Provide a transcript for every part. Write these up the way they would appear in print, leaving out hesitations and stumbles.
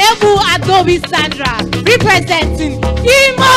Ebu Adobe Sandra, representing Imo.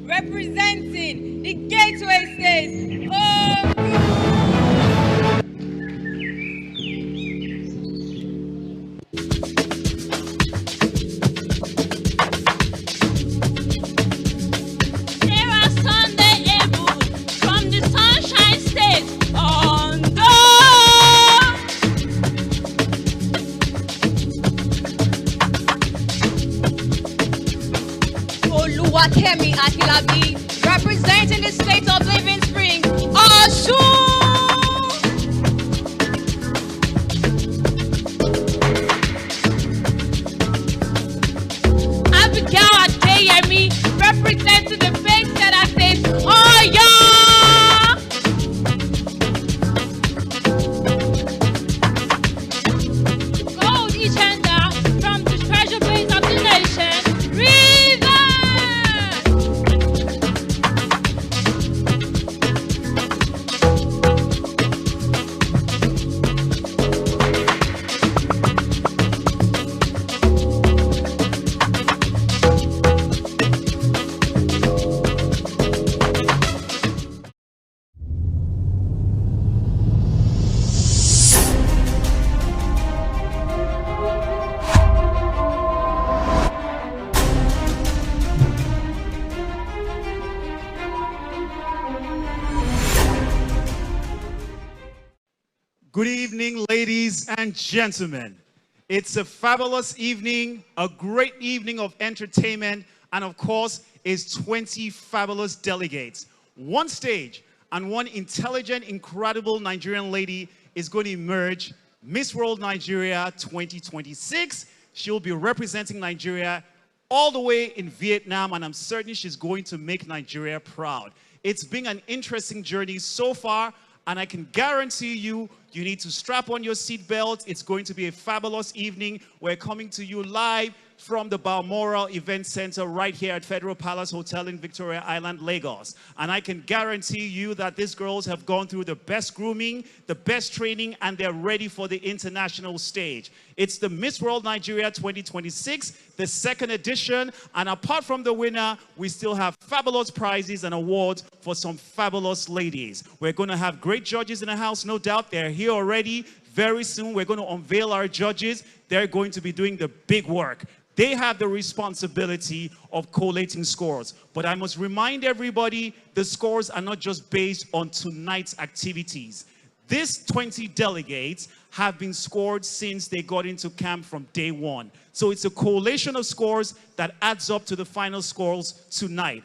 Representing the Gateway State. Sarah Sunday Ebu from the Sunshine State. Ondo. Oluwakemi Akilabi, representing the state of Living Spring, Osun. Abigail Adeyemi, representing the faith center state, Oyo. Gold Ichenda from the treasure place of the nation, Rivers. Good evening, ladies and gentlemen. It's a fabulous evening, a great evening of entertainment, and of course, it's 20 fabulous delegates. One stage and one intelligent, incredible Nigerian lady is going to emerge, Miss World Nigeria 2026. She'll be representing Nigeria all the way in Vietnam, and I'm certain she's going to make Nigeria proud. It's been an interesting journey so far, and I can guarantee you, you need to strap on your seatbelt. It's going to be a fabulous evening. We're coming to you live from the Balmoral Event Center right here at Federal Palace Hotel in Victoria Island, Lagos. And I can guarantee you that these girls have gone through the best grooming, the best training, and they're ready for the international stage. It's the Miss World Nigeria 2026, the second edition. And apart from the winner, we still have fabulous prizes and awards for some fabulous ladies. We're going to have great judges in the house, no doubt. They're here already. Very soon, we're going to unveil our judges. They're going to be doing the big work. They have the responsibility of collating scores. But I must remind everybody, the scores are not just based on tonight's activities. These 20 delegates have been scored since they got into camp from day one. So it's a collation of scores that adds up to the final scores tonight.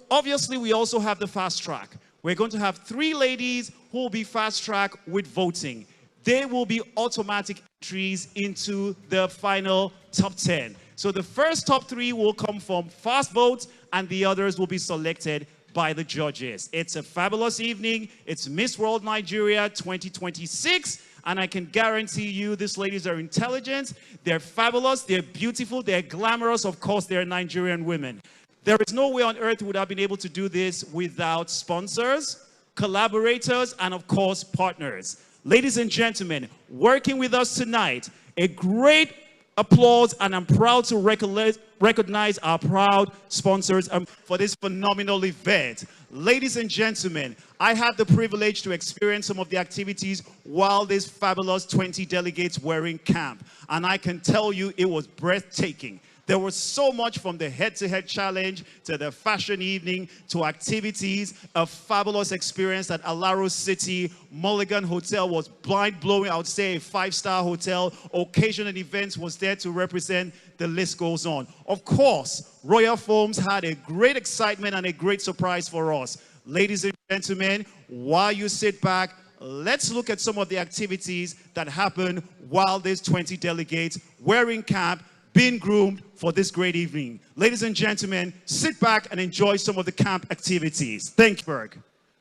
Obviously, we also have the fast track. We're going to have 3 ladies who will be fast track with voting. They will be automatic entries into the final top 10. So the first top 3 will come from fast votes, and the others will be selected by the judges. It's a fabulous evening. It's Miss World Nigeria 2026, and I can guarantee you these ladies are intelligent, they're fabulous, they're beautiful, they're glamorous. Of course, they're Nigerian women. There is no way on earth we would have been able to do this without sponsors, collaborators, and of course, partners. Ladies and gentlemen, working with us tonight, a great applause, and I'm proud to recognize our proud sponsors for this phenomenal event. Ladies and gentlemen, I had the privilege to experience some of the activities while these fabulous 20 delegates were in camp, and I can tell you it was breathtaking. There was so much, from the head-to-head challenge to the fashion evening to activities, a fabulous experience at Alaro City. Mulligan Hotel was blind-blowing, I would say a 5-star hotel. Occasion and events was there to represent. The list goes on. Of course, Royal Foams had a great excitement and a great surprise for us. Ladies and gentlemen, while you sit back, let's look at some of the activities that happened while these 20 delegates were in camp, being groomed for this great evening. Ladies and gentlemen, sit back and enjoy some of the camp activities. Thank you.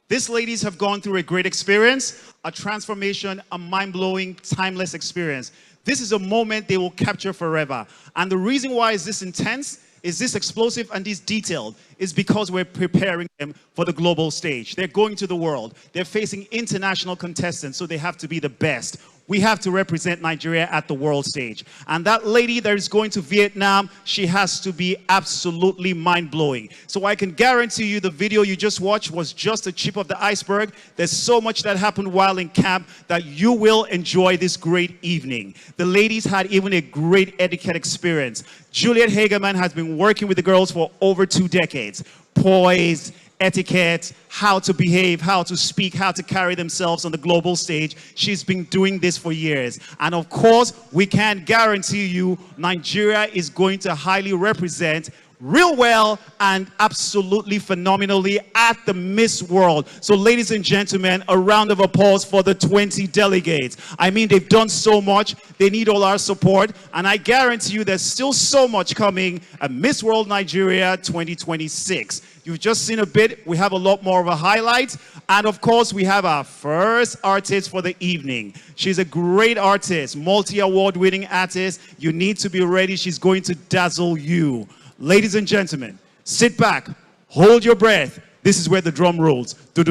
These ladies have gone through a great experience, a transformation, a mind-blowing, timeless experience. This is a moment they will capture forever. And the reason why is this intense, is this explosive and this detailed, is because we're preparing them for the global stage. They're going to the world. They're facing international contestants, so they have to be the best. We have to represent Nigeria at the world stage. And that lady that is going to Vietnam, she has to be absolutely mind-blowing. So I can guarantee you the video you just watched was just the tip of the iceberg. There's so much that happened while in camp that you will enjoy this great evening. The ladies had even a great etiquette experience. Juliet Hagerman has been working with the girls for over 2 decades. Poise, etiquette, how to behave, how to speak, how to carry themselves on the global stage. She's been doing this for years. And of course, we can guarantee you Nigeria is going to highly represent real well and absolutely phenomenally at the Miss World. So ladies and gentlemen, a round of applause for the 20 delegates. I mean, they've done so much. They need all our support. And I guarantee you there's still so much coming at Miss World Nigeria 2026. You've just seen a bit. We have a lot more of a highlight. And of course, we have our first artist for the evening. She's a great artist, multi-award winning artist. You need to be ready. She's going to dazzle you. Ladies and gentlemen, sit back, hold your breath. This is where the drum rolls. A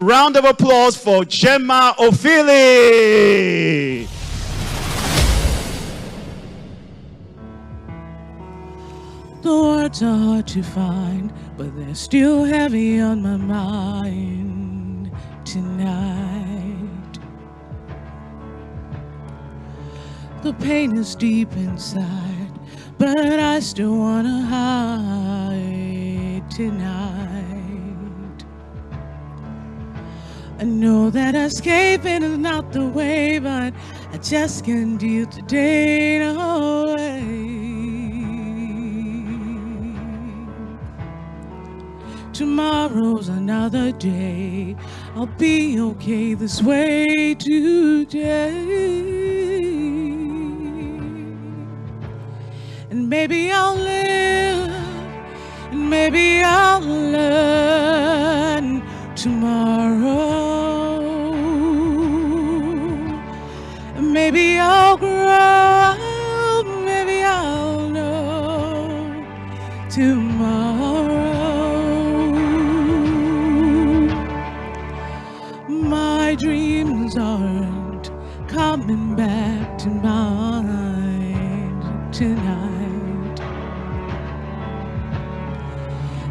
round of applause for Gemma Ophili. The words are hard to find, but they're still heavy on my mind tonight. The pain is deep inside, but I still wanna hide tonight. I know that escaping is not the way, but I just can't deal today, no way. Tomorrow's another day. I'll be okay this way today. And maybe I'll live, and maybe I'll learn tomorrow. And maybe I'll grow, maybe I'll know tomorrow. My dreams aren't coming back to mind tonight,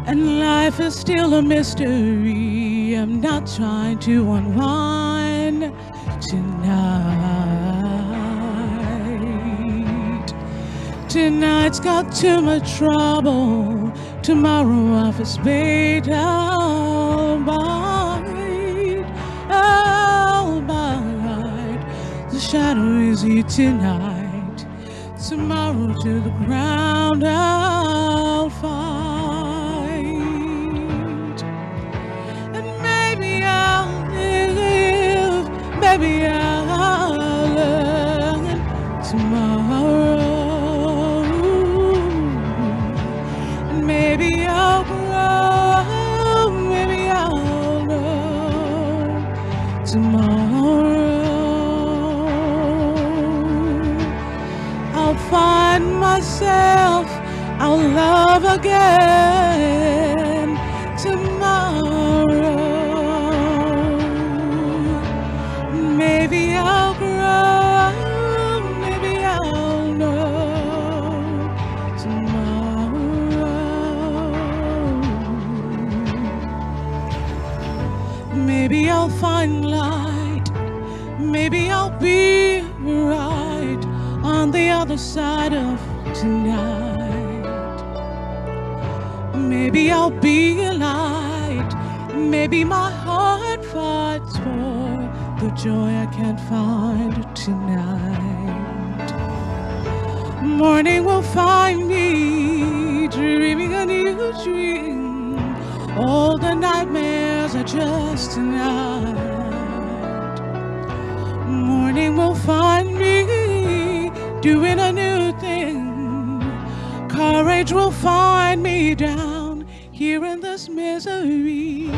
and life is still a mystery. I'm not trying to unwind tonight. Tonight's got too much trouble. Tomorrow off is paid. I'll bide. The shadow is here tonight. Tomorrow to the ground I'll fight. And maybe I'll live, maybe I'll learn tomorrow. And maybe I'll grow, maybe I'll know tomorrow. I'll find myself, I'll love again tomorrow. Maybe I'll grow, maybe I'll know tomorrow. Maybe I'll find light, maybe I'll be right on the other side of tonight. Maybe I'll be a light. Maybe my heart fights for the joy I can't find tonight. Morning will find me dreaming a new dream. All the nightmares are just tonight. Morning will find me doing a new thing. Courage will find me down here in this misery.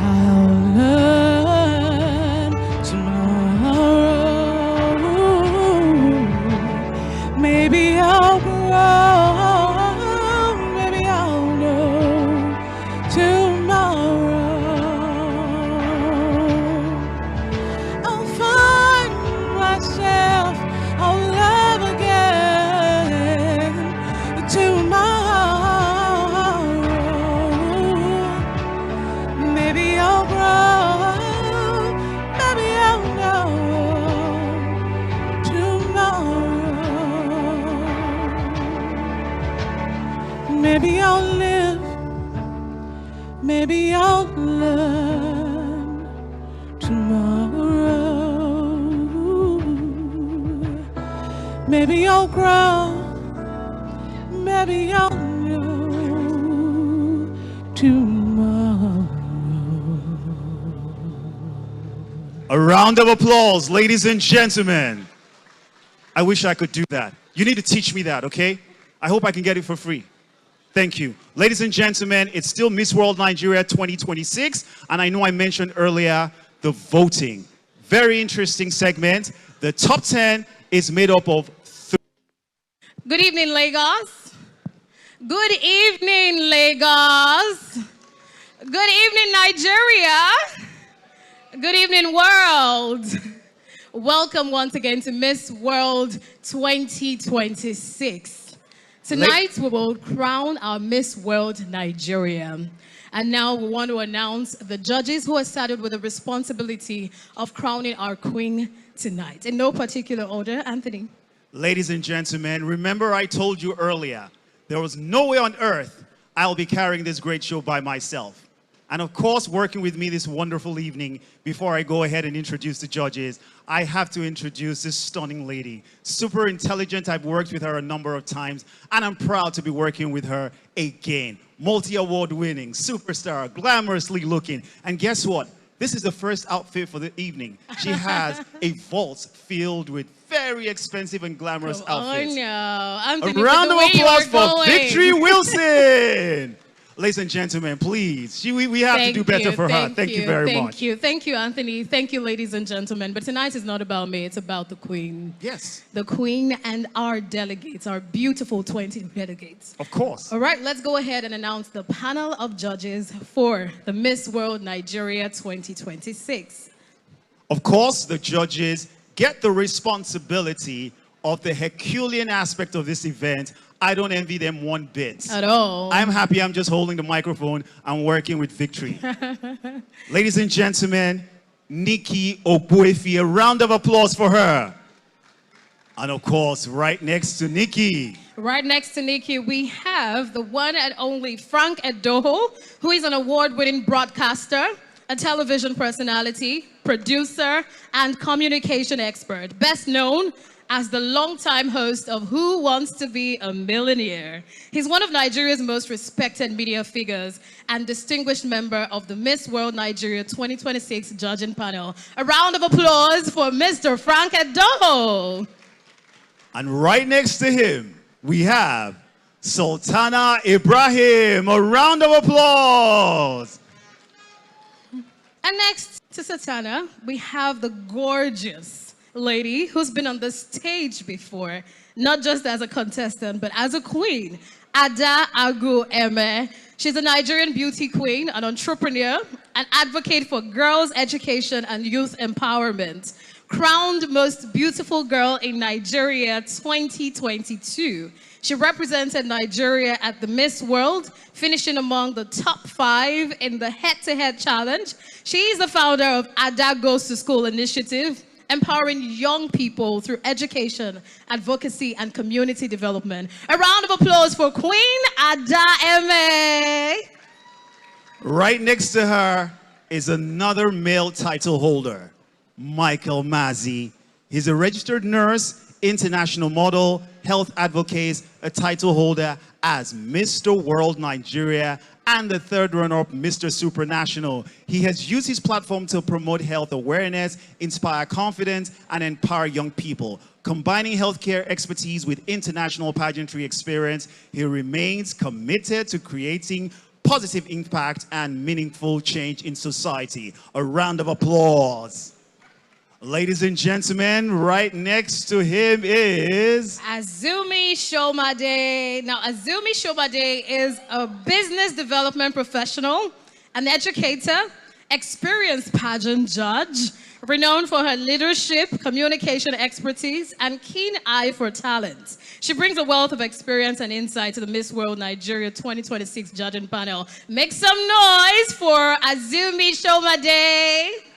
I'll learn tomorrow. Maybe I'll grow. Maybe I'll know tomorrow. I'll find myself. I'll love again tomorrow. Maybe I'll grow. Maybe I'll know tomorrow. Maybe I'll live. Maybe I'll learn tomorrow. Maybe I'll grow. Maybe I'll know tomorrow. A round of applause, ladies and gentlemen. I wish I could do that. You need to teach me that, okay? I hope I can get it for free. Thank you. Ladies and gentlemen, it's still Miss World Nigeria 2026, and I know I mentioned earlier the voting. Very interesting segment. The top 10 is made up of Good evening, Lagos. Good evening, Lagos. Good evening, Nigeria. Good evening, world. Welcome once again to Miss World 2026. Tonight, we will crown our Miss World Nigeria. And now we want to announce the judges who are saddled with the responsibility of crowning our queen tonight. In no particular order, Anthony. Ladies and gentlemen, remember I told you earlier, there was no way on earth I'll be carrying this great show by myself. And of course, working with me this wonderful evening, before I go ahead and introduce the judges, I have to introduce this stunning lady. Super intelligent, I've worked with her a number of times, and I'm proud to be working with her again. Multi-award winning, superstar, glamorously looking, and guess what? This is the first outfit for the evening. She has a vault filled with very expensive and glamorous outfits. Oh no, Anthony, A round of applause for going. Victory Wilson. Ladies and gentlemen, please, we have to do better for her. Thank you very much. Thank you, Anthony. Thank you, ladies and gentlemen. But tonight is not about me, it's about the Queen. Yes. The Queen and our delegates, our beautiful 20 delegates. Of course. All right, let's go ahead and announce the panel of judges for the Miss World Nigeria 2026. Of course, the judges get the responsibility of the Herculean aspect of this event. I don't envy them one bit. At all. I'm happy I'm just holding the microphone and working with Victory. Ladies and gentlemen, Nikki Obuefi, a round of applause for her. And of course, right next to Nikki. Right next to Nikki, we have the one and only Frank Edoho, who is an award-winning broadcaster, a television personality, producer, and communication expert, best known as the longtime host of Who Wants to Be a Millionaire. He's one of Nigeria's most respected media figures and distinguished member of the Miss World Nigeria 2026 judging panel. A round of applause for Mr. Frank Edoho. And right next to him, we have Sultana Ibrahim. A round of applause. And next to Sultana, we have the gorgeous lady who's been on the stage before, not just as a contestant, but as a queen, Ada Agu Eme. She's a Nigerian beauty queen, an entrepreneur, an advocate for girls' education and youth empowerment. Crowned Most Beautiful Girl in Nigeria 2022. She represented Nigeria at the Miss World, finishing among the top 5 in the head-to-head challenge. She is the founder of Ada Goes to School initiative, empowering young people through education, advocacy, and community development. A round of applause for Queen Ada Eme. Right next to her is another male title holder, Michael Mazzi. He's a registered nurse, international model, health advocate, a title holder as Mr. World Nigeria, and the third runner-up, Mr. Supranational. He has used his platform to promote health awareness, inspire confidence, and empower young people. Combining healthcare expertise with international pageantry experience, he remains committed to creating positive impact and meaningful change in society. A round of applause. Ladies and gentlemen, right next to him is Azumi Shomade. Now, Azumi Shomade is a business development professional, an educator, experienced pageant judge, renowned for her leadership, communication expertise, and keen eye for talent. She brings a wealth of experience and insight to the Miss World Nigeria 2026 judging panel. Make some noise for Azumi Shomade.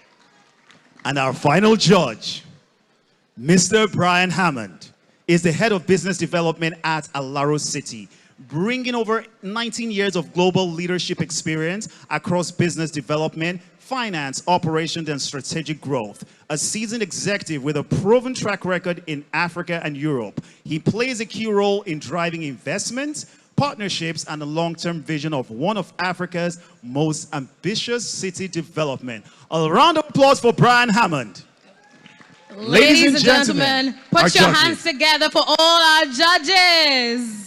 And our final judge, Mr. Brian Hammond, is the head of business development at Alaro City, bringing over 19 years of global leadership experience across business development, finance, operations, and strategic growth. A seasoned executive with a proven track record in Africa and Europe, he plays a key role in driving investments, partnerships, and the long-term vision of one of Africa's most ambitious city development. A round of applause for Brian Hammond. Ladies and gentlemen, put your hands together for all our judges.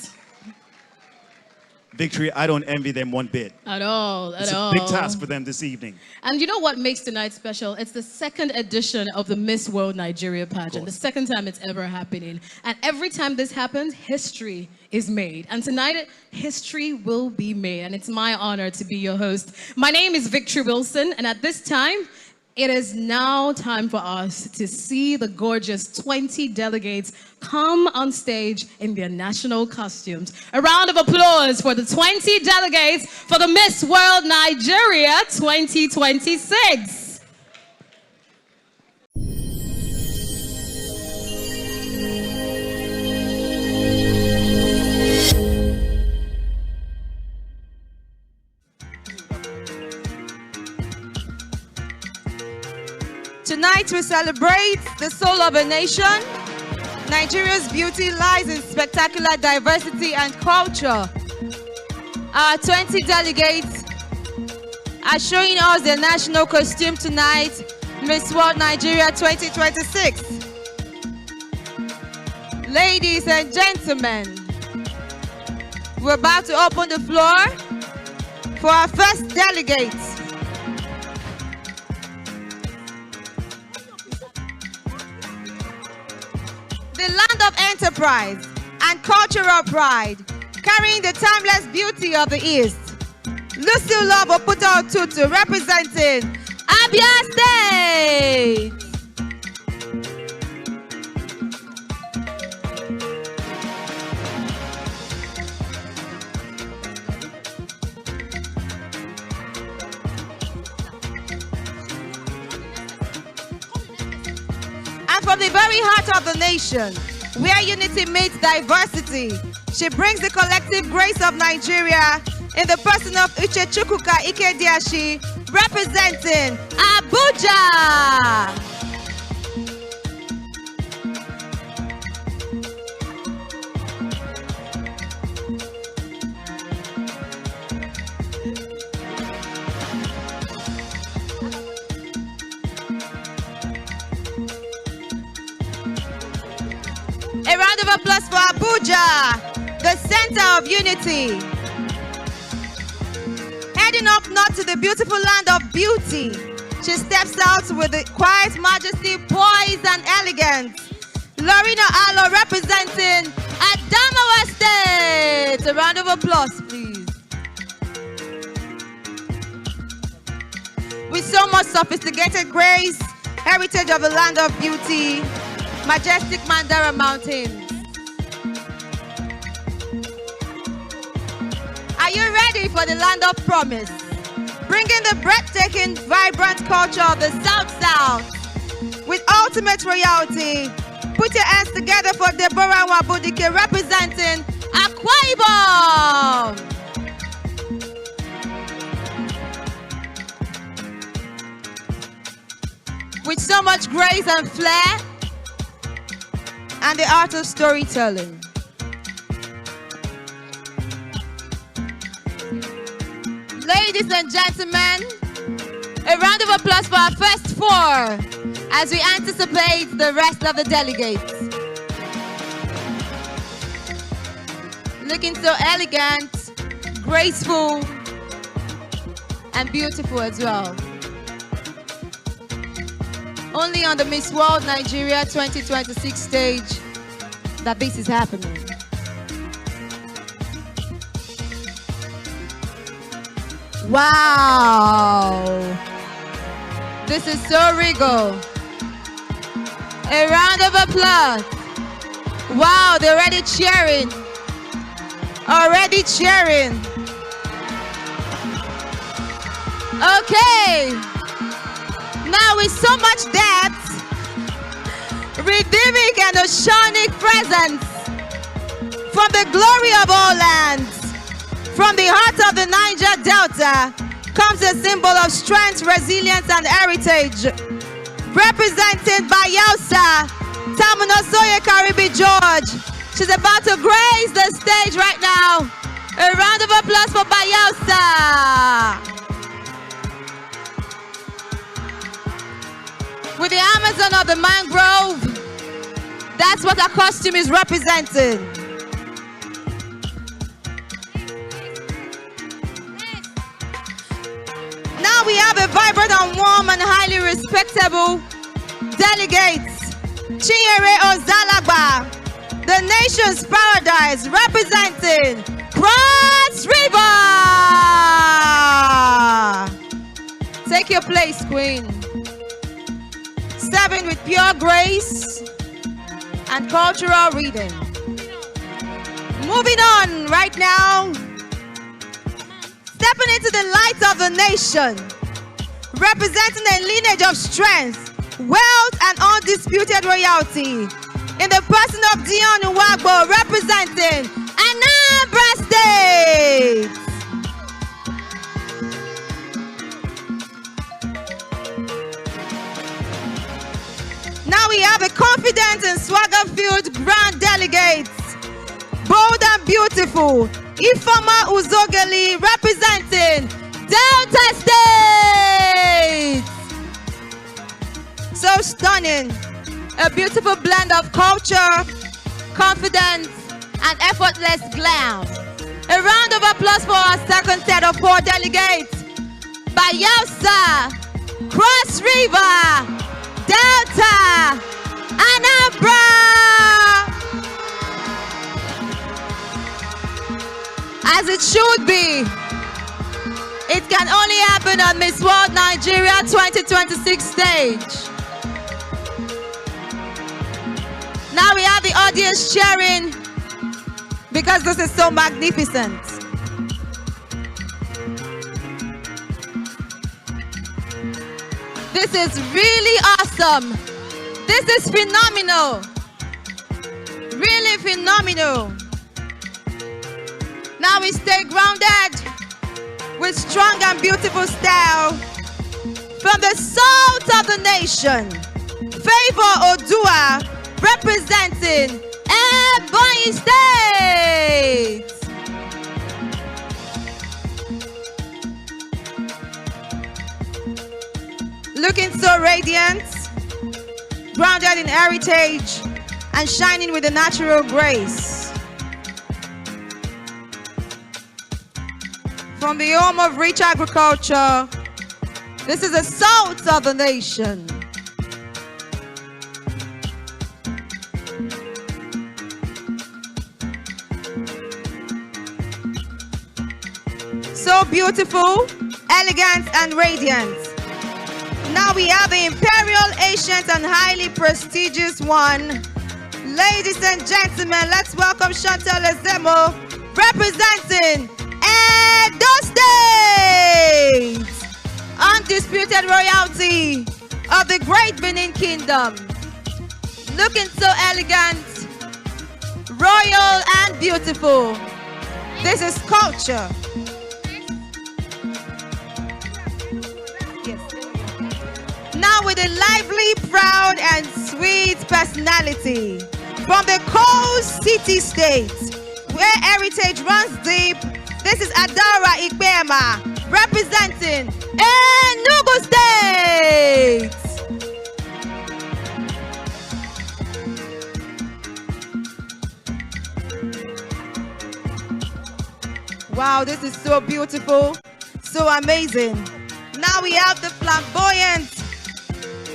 Victory, I don't envy them one bit. At all. It's a big task for them this evening. And you know what makes tonight special? It's the second edition of the Miss World Nigeria pageant. The second time it's ever happening. And every time this happens, history is made. And tonight, history will be made. And it's my honor to be your host. My name is Victory Wilson. And at this time, it is now time for us to see the gorgeous 20 delegates come on stage in their national costumes. A round of applause for the 20 delegates for the Miss World Nigeria 2026. Tonight we celebrate the soul of a nation. Nigeria's beauty lies in spectacular diversity and culture. Our 20 delegates are showing us their national costume tonight, Miss World Nigeria 2026. Ladies and gentlemen, we're about to open the floor for our first delegate. The land of enterprise and cultural pride, carrying the timeless beauty of the East. Lucille Love Oputa Otutu, representing Abia State. And from the very heart of the nation, where unity meets diversity, she brings the collective grace of Nigeria in the person of Uche Chukwuka Ikediashi, representing Abuja. A round of applause for Abuja, the center of unity. Heading up north to the beautiful land of beauty, she steps out with the quiet majesty, poise, and elegance. Lorena Alo representing Adamawa State. A round of applause, please. With so much sophisticated grace, heritage of the land of beauty, majestic Mandara Mountains. Are you ready for the land of promise? Bringing the breathtaking, vibrant culture of the South-South. with ultimate royalty. Put your hands together for Deborah Wabudike representing Akwa Ibom. With so much grace and flair and the art of storytelling. Ladies and gentlemen, a round of applause for our first four as we anticipate the rest of the delegates. Looking so elegant, graceful, and beautiful as well. Only on the Miss World Nigeria 2026 stage that this is happening. Wow! This is so regal. A round of applause. Wow, they're already cheering. Already cheering. Okay. Now with so much depth, redeeming and oceanic presence from the glory of all lands, from the heart of the Niger Delta, comes a symbol of strength, resilience, and heritage. Representing Bayelsa, Tamunosoye Karibi-George. She's about to grace the stage right now. A round of applause for Bayelsa. With the Amazon of the mangrove, that's what our costume is representing. Now we have a vibrant and warm and highly respectable delegates. Chinyere Ozalagba, the nation's paradise, representing Cross River. Take your place, Queen. Serving with pure grace and cultural reading. Moving on right now. Stepping into the light of the nation, representing a lineage of strength, wealth, and undisputed royalty, in the person of Dion Nwagbo, representing Anambra State. Now we have a confident and swagger-filled grand delegate, bold and beautiful, Ifeoma Uzogeli, representing Delta State. So stunning. A beautiful blend of culture, confidence, and effortless glam. A round of applause for our second set of four delegates. Bayelsa, Cross River, Delta, Anambra. As it should be. It can only happen on Miss World Nigeria 2026 stage. Now we have the audience cheering because this is so magnificent. This is really awesome. This is phenomenal. Really phenomenal. Now we stay grounded with strong and beautiful style from the south of the nation. Favor Odua, representing Ebonyi State. Looking so radiant, grounded in heritage, and shining with a natural grace. From the home of rich agriculture, this is the south of the nation. So beautiful, elegant, and radiant. Now we have the imperial, ancient, and highly prestigious one. Ladies and gentlemen, let's welcome Chantal Ezemo, representing Edo State. Undisputed royalty, of the Great Benin Kingdom. Looking so elegant, royal and beautiful. This is culture. Yes. Now with a lively, proud and sweet personality from the coast city-state where heritage runs deep, this is Adara Ikpema representing Enugu State. Wow, this is so beautiful, so amazing. Now we have the flamboyant,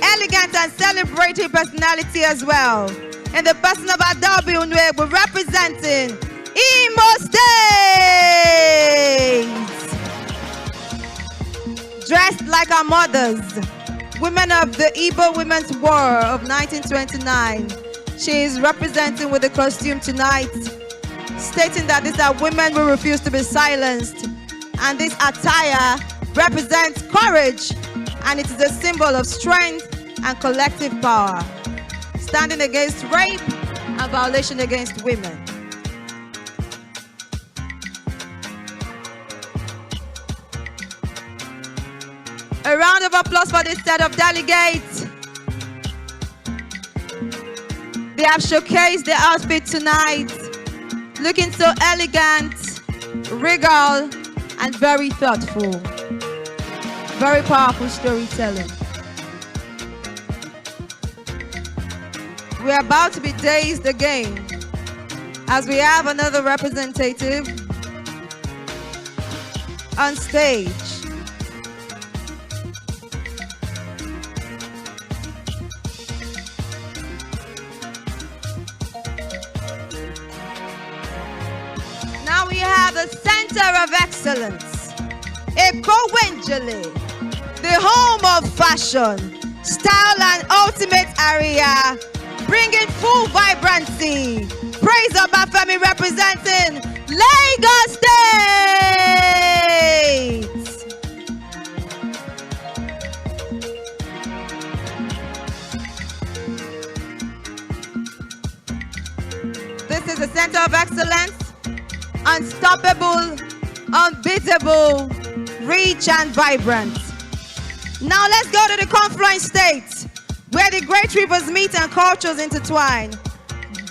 elegant and celebratory personality as well. And the person of Adaobi Unwegbu representing Imo State. Dressed like our mothers, women of the Igbo Women's War of 1929. She is representing with the costume tonight, stating that these are women who refuse to be silenced. And this attire represents courage, and it is a symbol of strength and collective power, standing against rape and violation against women. A round of applause for this set of delegates. They have showcased their outfit tonight, looking so elegant, regal, and very thoughtful. Very powerful storytelling. We're about to be dazed again as we have another representative on stage. Now we have the Center of Excellence, Eko-Wenjele, the home of fashion, style and ultimate area, bringing full vibrancy. Praise Obafemi representing Lagos State. This is the Center of Excellence. Unstoppable, unbeatable, rich and vibrant. Now let's go to the confluence state, where the great rivers meet and cultures intertwine,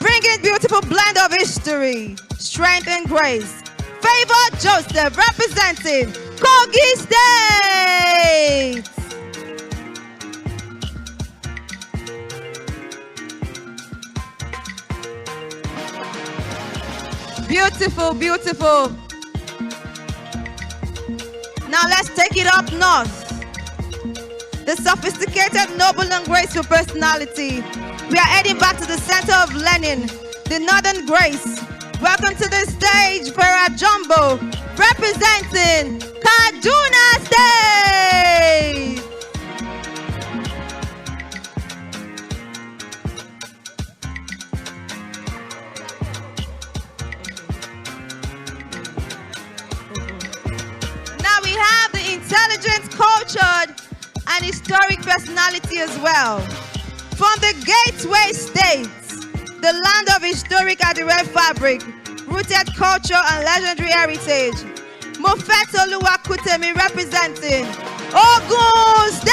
bringing beautiful blend of history, strength and grace. Favor Joseph representing Kogi State. Beautiful, beautiful. Now let's take it up north. The sophisticated, noble and graceful personality. We are heading back to the center of learning, the Northern Grace. Welcome to the stage, Vera Jumbo, representing Kaduna State. Now we have the intelligent, cultured, and historic personality as well. From the Gateway States, the land of historic Adire fabric, rooted culture and legendary heritage, Mofetoluwa Kutemi representing Ogun State!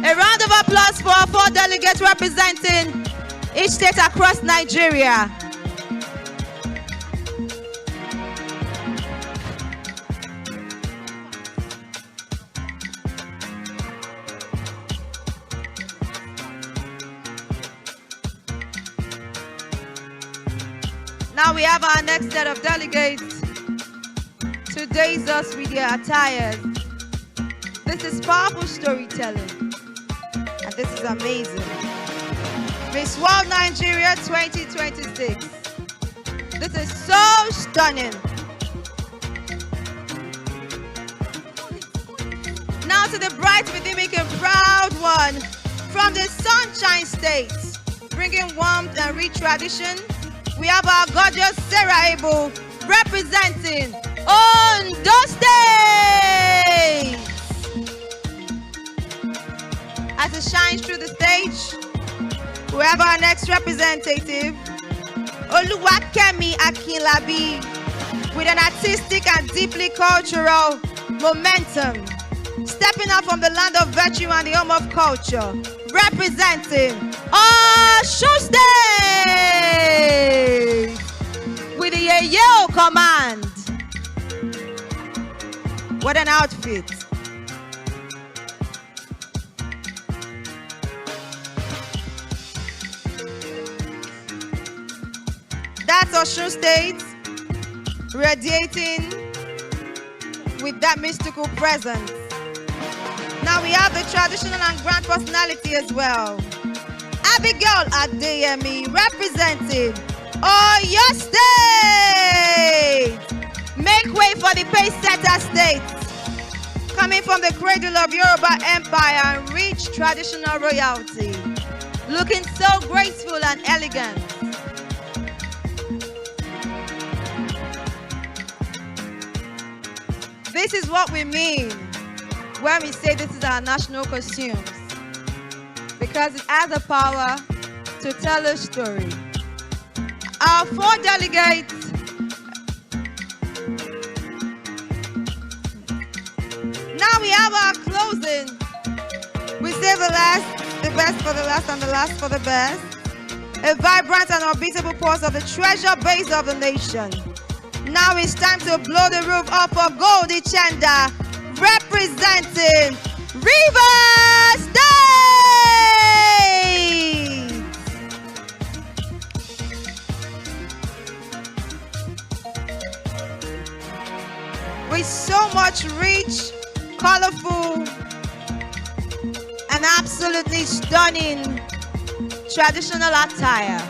A round of applause for our 4 delegates representing each state across Nigeria. Now we have our next set of delegates to daze us with their attires. This is powerful storytelling. And this is amazing. Miss World Nigeria 2026. This is so stunning. Now to the bright, rhythmic, and proud one, From the Sunshine State, bringing warmth and rich tradition, we have our gorgeous Sarah Abel representing Ondo State. As it shines through the stage, we have our next representative, Oluwakemi Akinlabi, with an artistic and deeply cultural momentum, stepping up from the land of virtue and the home of culture, representing Osun State with the Yayo command. What an outfit. That's Osun State radiating with that mystical presence. Now we have the traditional and grand personality as well. Abigail Adeyemi representing Oyo State. Make way for the pace-setter state. Coming from the cradle of Yoruba Empire and rich traditional royalty. Looking so graceful and elegant. This is what we mean when we say this is our national costumes, because it has the power to tell a story. Our 4 delegates now we have our closing. We save the best for the last, and the last for the best. A vibrant and unbeatable pulse of the treasure base of the nation. Now it's time to blow the roof off of Goldie Chenda, representing Rivers State. With so much rich, colorful, and absolutely stunning traditional attire.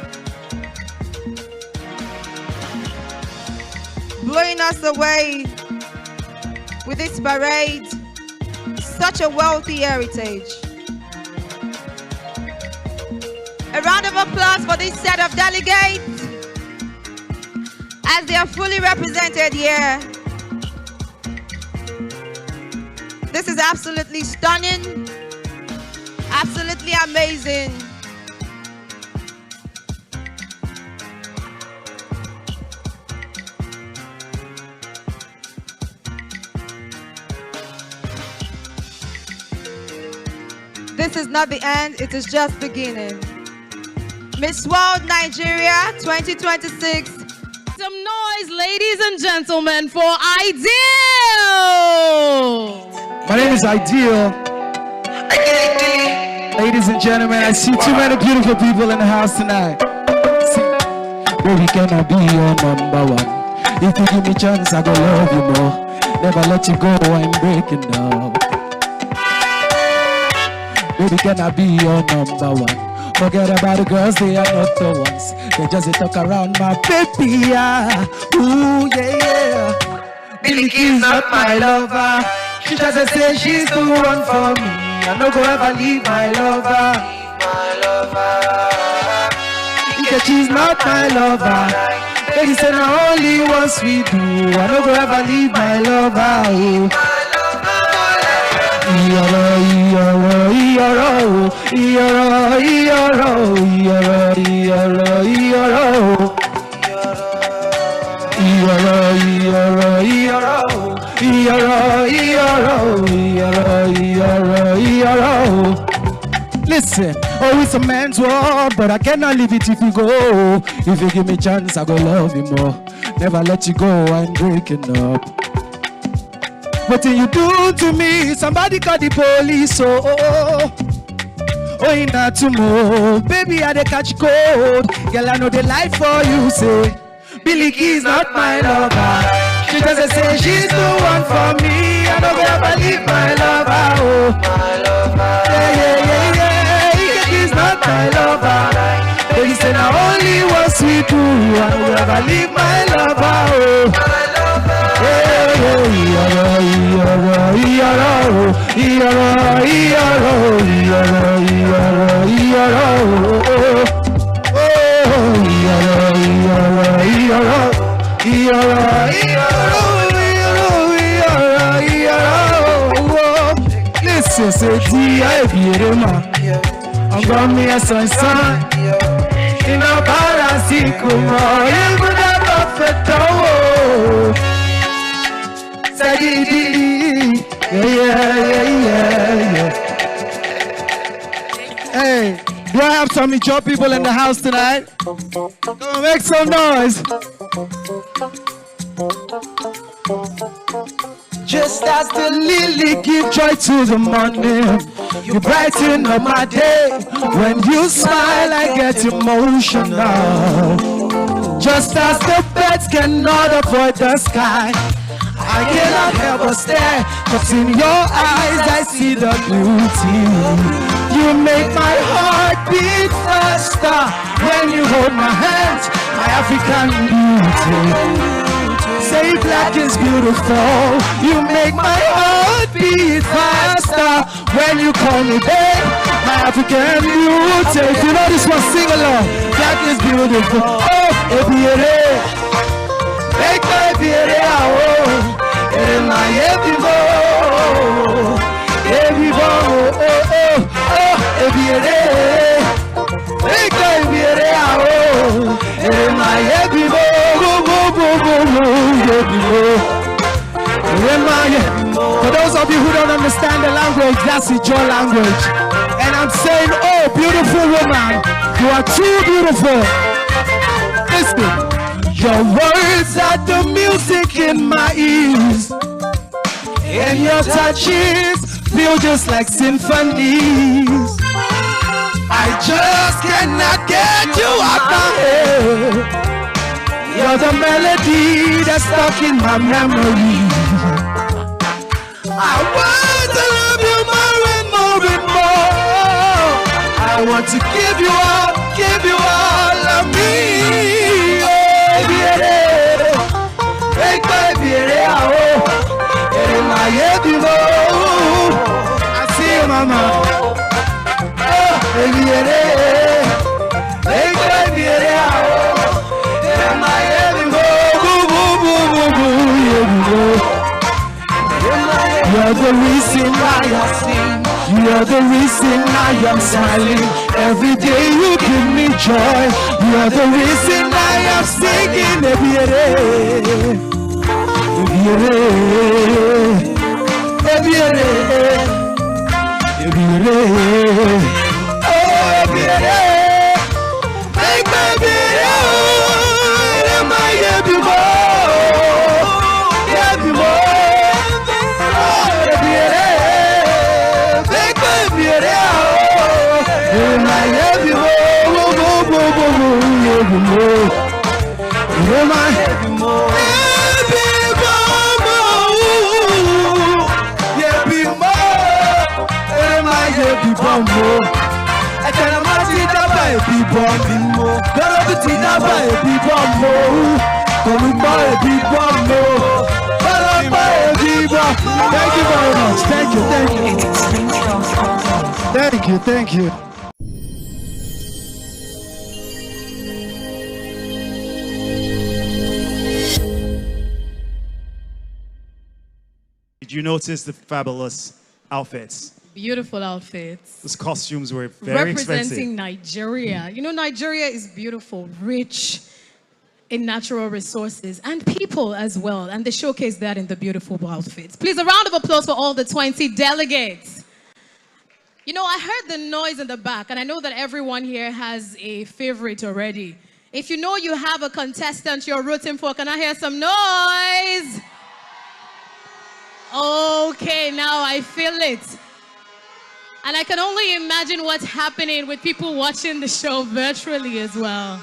Blowing us away with this parade, such a wealthy heritage. A round of applause for this set of delegates as they are fully represented here. This is absolutely stunning, absolutely amazing. This is not the end, it is just beginning. Miss World Nigeria 2026. Some noise, ladies and gentlemen, for Ideal. My name is Ideal. Ladies and gentlemen, I see too many beautiful people in the house tonight. Baby, can I be your number one? If you give me chance, I go love you more. Never let you go, I'm breaking up. Baby, can I be your number one? Forget about the girls, they are not the ones. They just talk around my baby, yeah. Ooh, yeah, yeah. Billy Key's not my lover. She just say she's the one for me. I no go ever leave my lover. Because she's not my lover. Baby say no only once we do. I no go ever leave my lover. Oh. Listen, oh, it's a man's world, but I cannot leave it if you go. If you give me a chance, I go love you more. Never let you go, I'm breaking up. What did you do to me? Somebody call the police, oh, in that tomorrow. Baby, I dey catch cold. Girl, I know the life for you, say. Billy Key's not my lover. She just say she's the one for me. I don't ever leave my lover, oh. My lover. Yeah. He's not my lover. But he said, now only what we do. I don't ever leave my lover, oh. My lover. Yeah. Listen, say Tia Birema, I'm gonna be a son. In a parasico, you would have perfect. Yeah. Hey, do I have some mature people in the house tonight? Come on, make some noise. Just as the lily give joy to the morning, you brighten up my day. When you smile, I get emotional. Just as the birds cannot avoid the sky, I cannot help but stare, 'cause in your eyes I see the beauty. You make my heart beat faster when you hold my hands, my African beauty. Say black is beautiful. You make my heart beat faster when you call me babe, my African beauty. If you know this one, sing along. Black is beautiful. Oh, ebiere, make my ebiere, oh. My ebibo, ebiere, make my ebiere, oh. My ebibo, for those of you who don't understand the language, that's your language. And I'm saying, oh, beautiful woman, you are too beautiful. Listen, your words are the music in my ears, and your touches feel just like symphonies. I just cannot get you out my head. You're the melody that's stuck in my memory. I want to love you more and more and more. I want to give you all of me. Oh, baby, make my baby, oh, my baby, I see you, mama. Oh, baby, make my baby, oh. You're the reason why I sing. You're the reason I am smiling. Every day you give me joy. You're the reason I am singing. Make my video. Thank you very much. Thank you. Did you notice the fabulous outfits? Beautiful outfits. Those costumes were very expensive. Representing Nigeria. You know, Nigeria is beautiful, rich in natural resources and people as well. And they showcase that in the beautiful outfits. Please, a round of applause for all the 20 delegates. You know, I heard the noise in the back, and I know that everyone here has a favorite already. If you know you have a contestant you're rooting for, can I hear some noise? Okay, now I feel it. And I can only imagine what's happening with people watching the show virtually as well.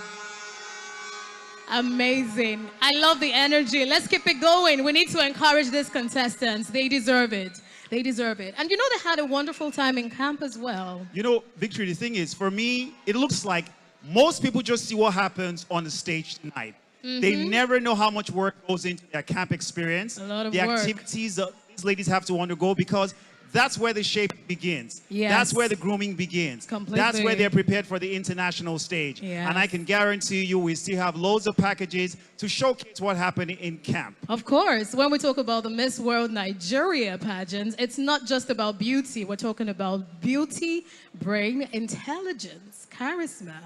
Amazing. I love the energy. Let's keep it going. We need to encourage these contestants. They deserve it. They deserve it. And you know, they had a wonderful time in camp as well. You know, Victory, the thing is, for me, it looks like most people just see what happens on the stage tonight. They never know how much work goes into their camp experience. A lot of the work. Activities that these ladies have to undergo, because That's where the shape begins. Yes. That's where the grooming begins. Completely. That's where they're prepared for the international stage. Yes. And I can guarantee you we still have loads of packages to showcase what happened in camp. Of course, when we talk about the Miss World Nigeria pageant, it's not just about beauty. We're talking about beauty, brain, intelligence, charisma,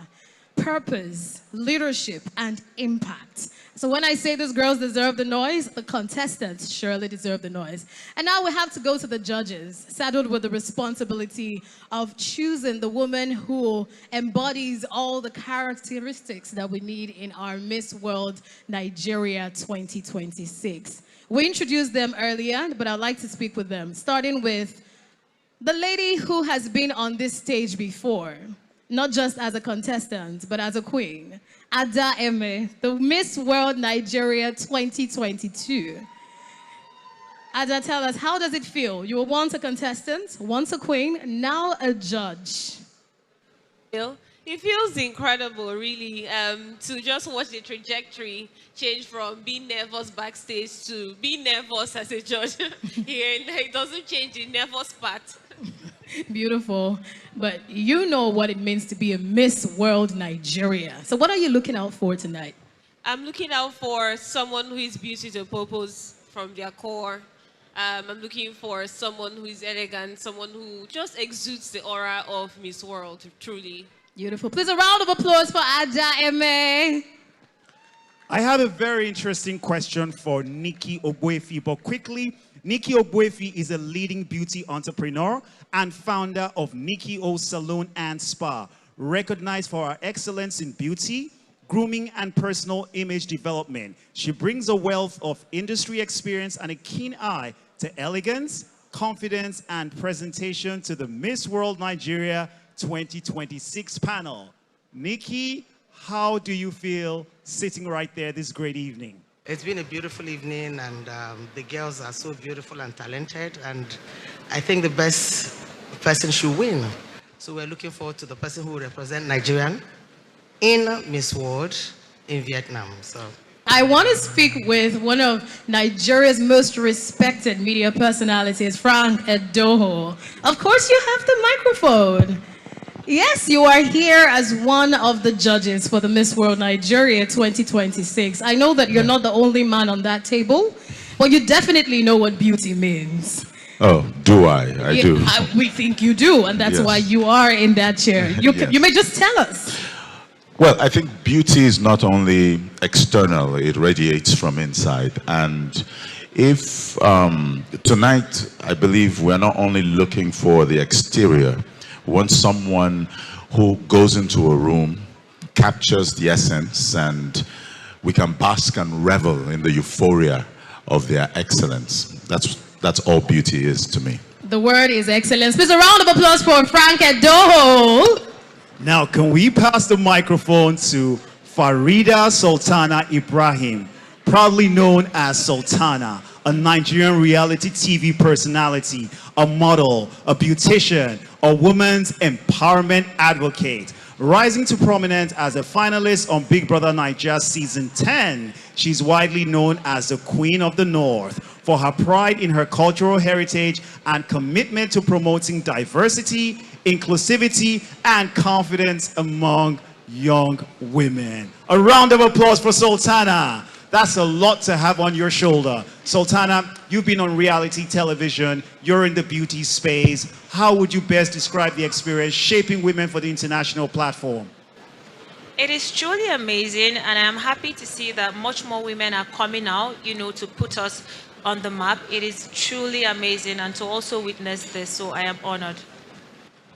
purpose, leadership, and impact. So when I say these girls deserve the noise, the contestants surely deserve the noise. And now we have to go to the judges, saddled with the responsibility of choosing the woman who embodies all the characteristics that we need in our Miss World Nigeria 2026. We introduced them earlier, but I'd like to speak with them, starting with the lady who has been on this stage before, not just as a contestant, but as a queen. Ada Eme, the Miss World Nigeria 2022. Ada, tell us, how does it feel? You were once a contestant, once a queen, now a judge. It feels incredible, really, to just watch the trajectory change from being nervous backstage to being nervous as a judge. Here, it doesn't change the nervous part. Beautiful. But you know what it means to be a Miss World Nigeria. So what are you looking out for tonight? I'm looking out for someone who is beauty to purpose from their core. I'm looking for someone who is elegant, someone who just exudes the aura of Miss World, truly. Beautiful. Please, a round of applause for Ada Eme. I have a very interesting question for Nikki Ogbuefi, but quickly, Nikki Ogbuefi is a leading beauty entrepreneur and founder of Nikki O Salon and Spa, recognized for her excellence in beauty, grooming, and personal image development. She brings a wealth of industry experience and a keen eye to elegance, confidence, and presentation to the Miss World Nigeria 2026 panel. Nikki, how do you feel sitting right there this great evening? It's been a beautiful evening, and the girls are so beautiful and talented, and I think the best person should win. So we're looking forward to the person who will represent Nigerian in Miss World in Vietnam. So I want to speak with one of Nigeria's most respected media personalities, Frank Edoho. Of course, you have the microphone. Yes, you are here as one of the judges for the Miss World Nigeria 2026. I know that you're not the only man on that table, but you definitely know what beauty means. Oh, do I? I do. We think you do, and that's Yes. why you are in that chair. Yes. You may just tell us. Well, I think beauty is not only external, it radiates from inside. And if tonight, I believe we're not only looking for the exterior, we want someone who goes into a room, captures the essence, and we can bask and revel in the euphoria of their excellence. That's all beauty is to me. The word is excellence. Please, a round of applause for Frank Edoho. Now, can we pass the microphone to Farida Sultana Ibrahim, proudly known as Sultana, a Nigerian reality TV personality, a model, a beautician, a woman's empowerment advocate. Rising to prominence as a finalist on Big Brother Naija Season 10, she's widely known as the Queen of the North for her pride in her cultural heritage and commitment to promoting diversity, inclusivity, and confidence among young women. A round of applause for Sultana. That's a lot to have on your shoulder. Sultana, you've been on reality television. You're in the beauty space. How would you best describe the experience shaping women for the international platform? It is truly amazing, and I'm happy to see that much more women are coming out, to put us on the map. It is truly amazing, and to also witness this, so I am honored.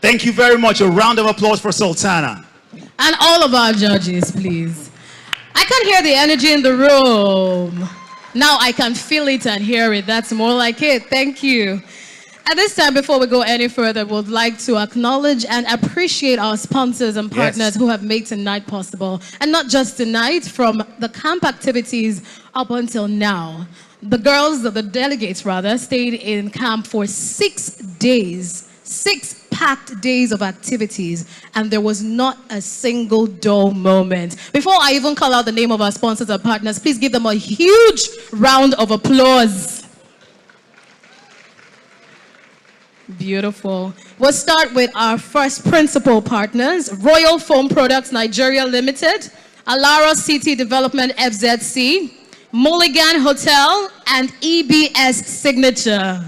Thank you very much. A round of applause for Sultana. And all of our judges, please. I can hear the energy in the room. Now I can feel it and hear it. That's more like it. Thank you. At this time, before we go any further, we'd like to acknowledge and appreciate our sponsors and partners who have made tonight possible. And not just tonight, from the camp activities up until now. The girls, the delegates rather, stayed in camp for 6 days. 6 packed days of activities, and there was not a single dull moment. Before I even call out the name of our sponsors and partners, please give them a huge round of applause. Beautiful. We'll start with our first principal partners, Royal Foam Products Nigeria Limited, Alara City Development FZC, Mulligan Hotel, and EBS Signature.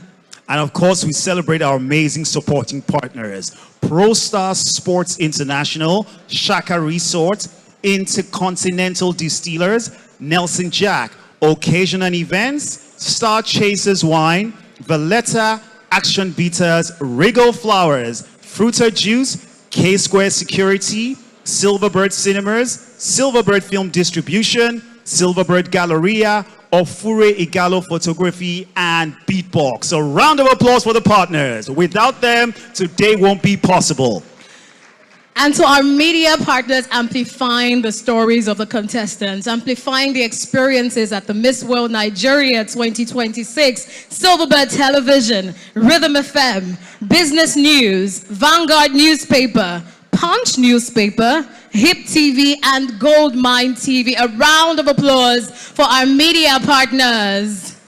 And of course, we celebrate our amazing supporting partners, ProStar Sports International, Shaka Resort, Intercontinental Distillers, Nelson Jack, Occasion and Events, Star Chasers Wine, Valletta, Action Bitters, Regal Flowers, Fruiter Juice, K-Square Security, Silverbird Cinemas, Silverbird Film Distribution, Silverbird Galleria, Ofure Igalo Photography, and Beatbox. A round of applause for the partners. Without them, today won't be possible. And to our media partners amplifying the stories of the contestants, amplifying the experiences at the Miss World Nigeria 2026, Silverbird Television, Rhythm FM, Business News, Vanguard Newspaper, Punch Newspaper, Hip TV, and Goldmine TV. A round of applause for our media partners.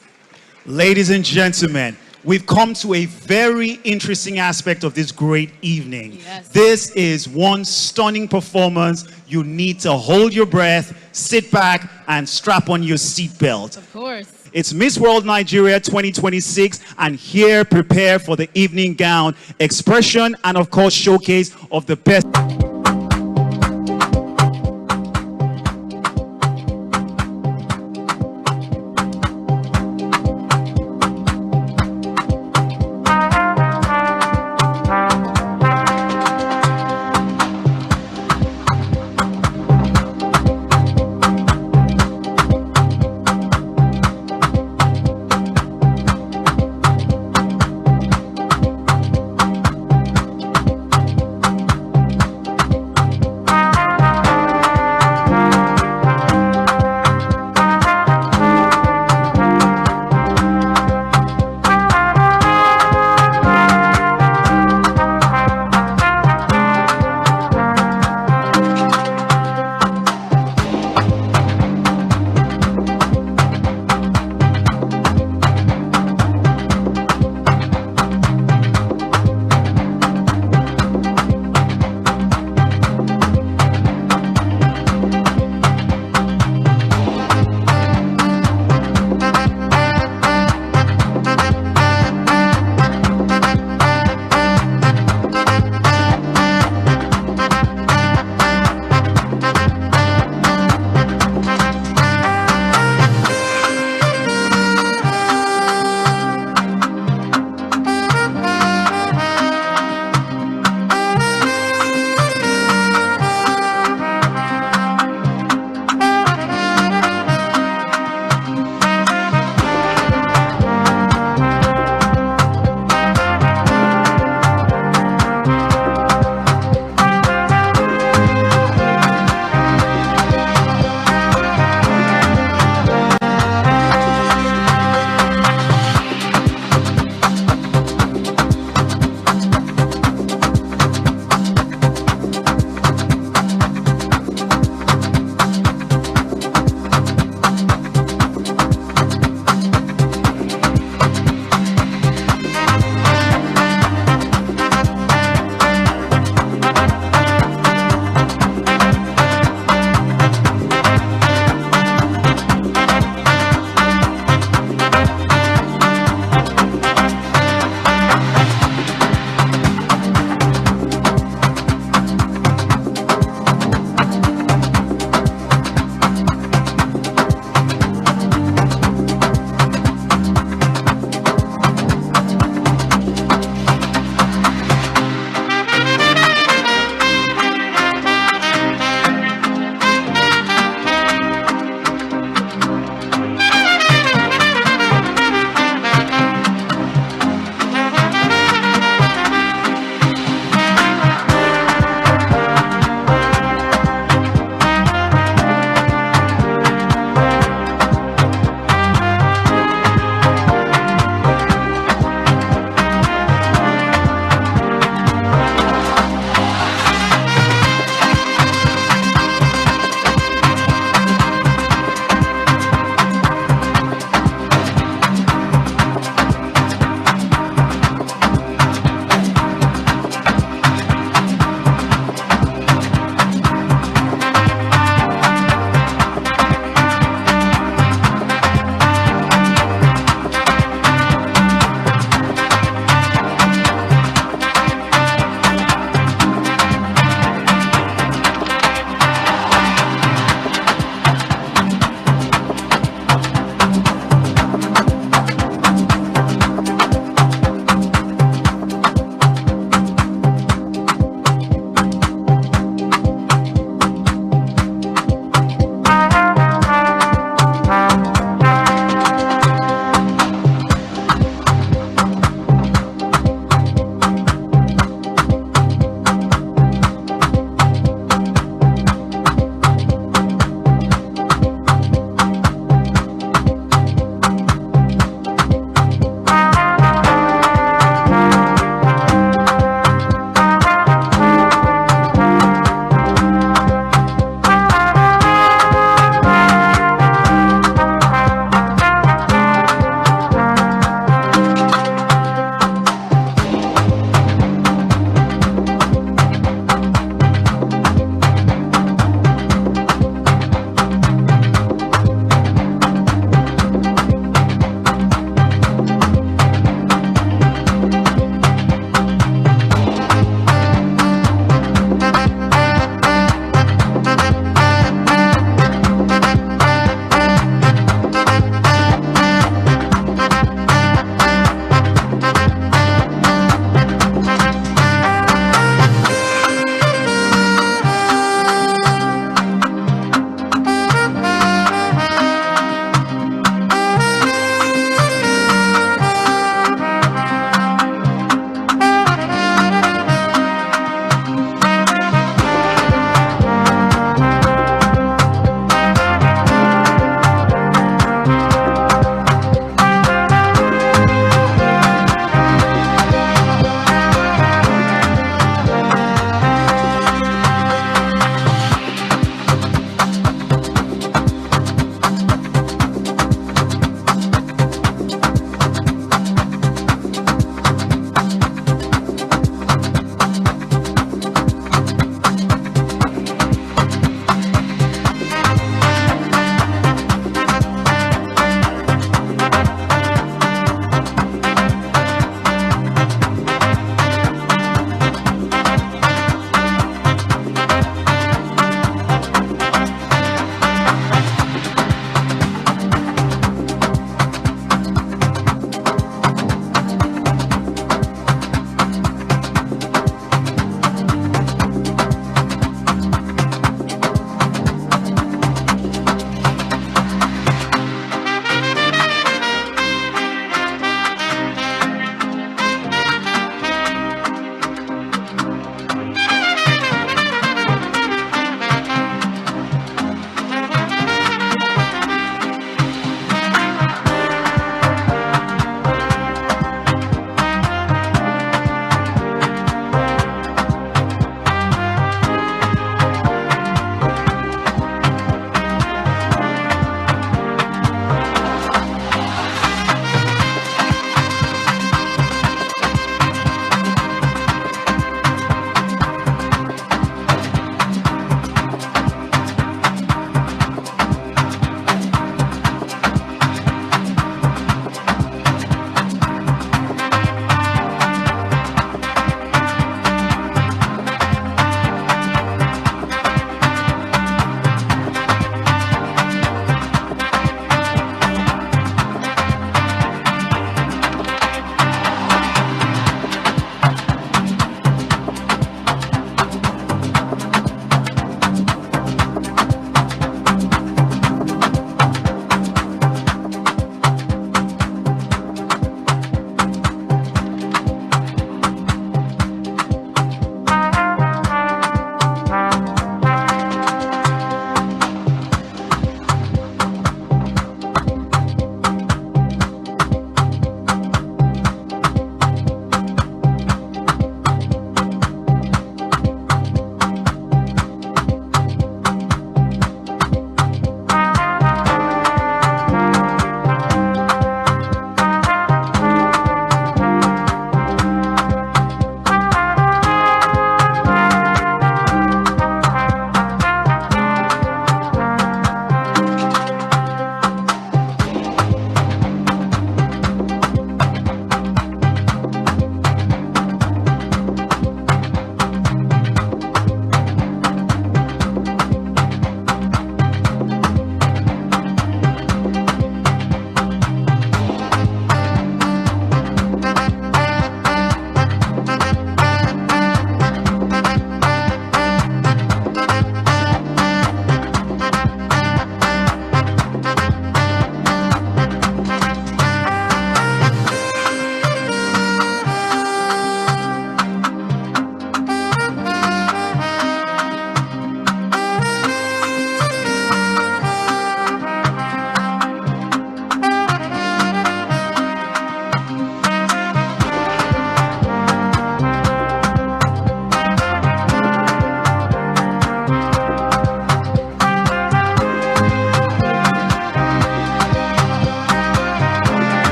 Ladies and gentlemen, we've come to a very interesting aspect of this great evening. Yes. This is one stunning performance. You need to hold your breath, sit back, and strap on your seatbelt. Of course. It's Miss World Nigeria 2026, and here prepare for the evening gown, expression, and of course showcase of the best.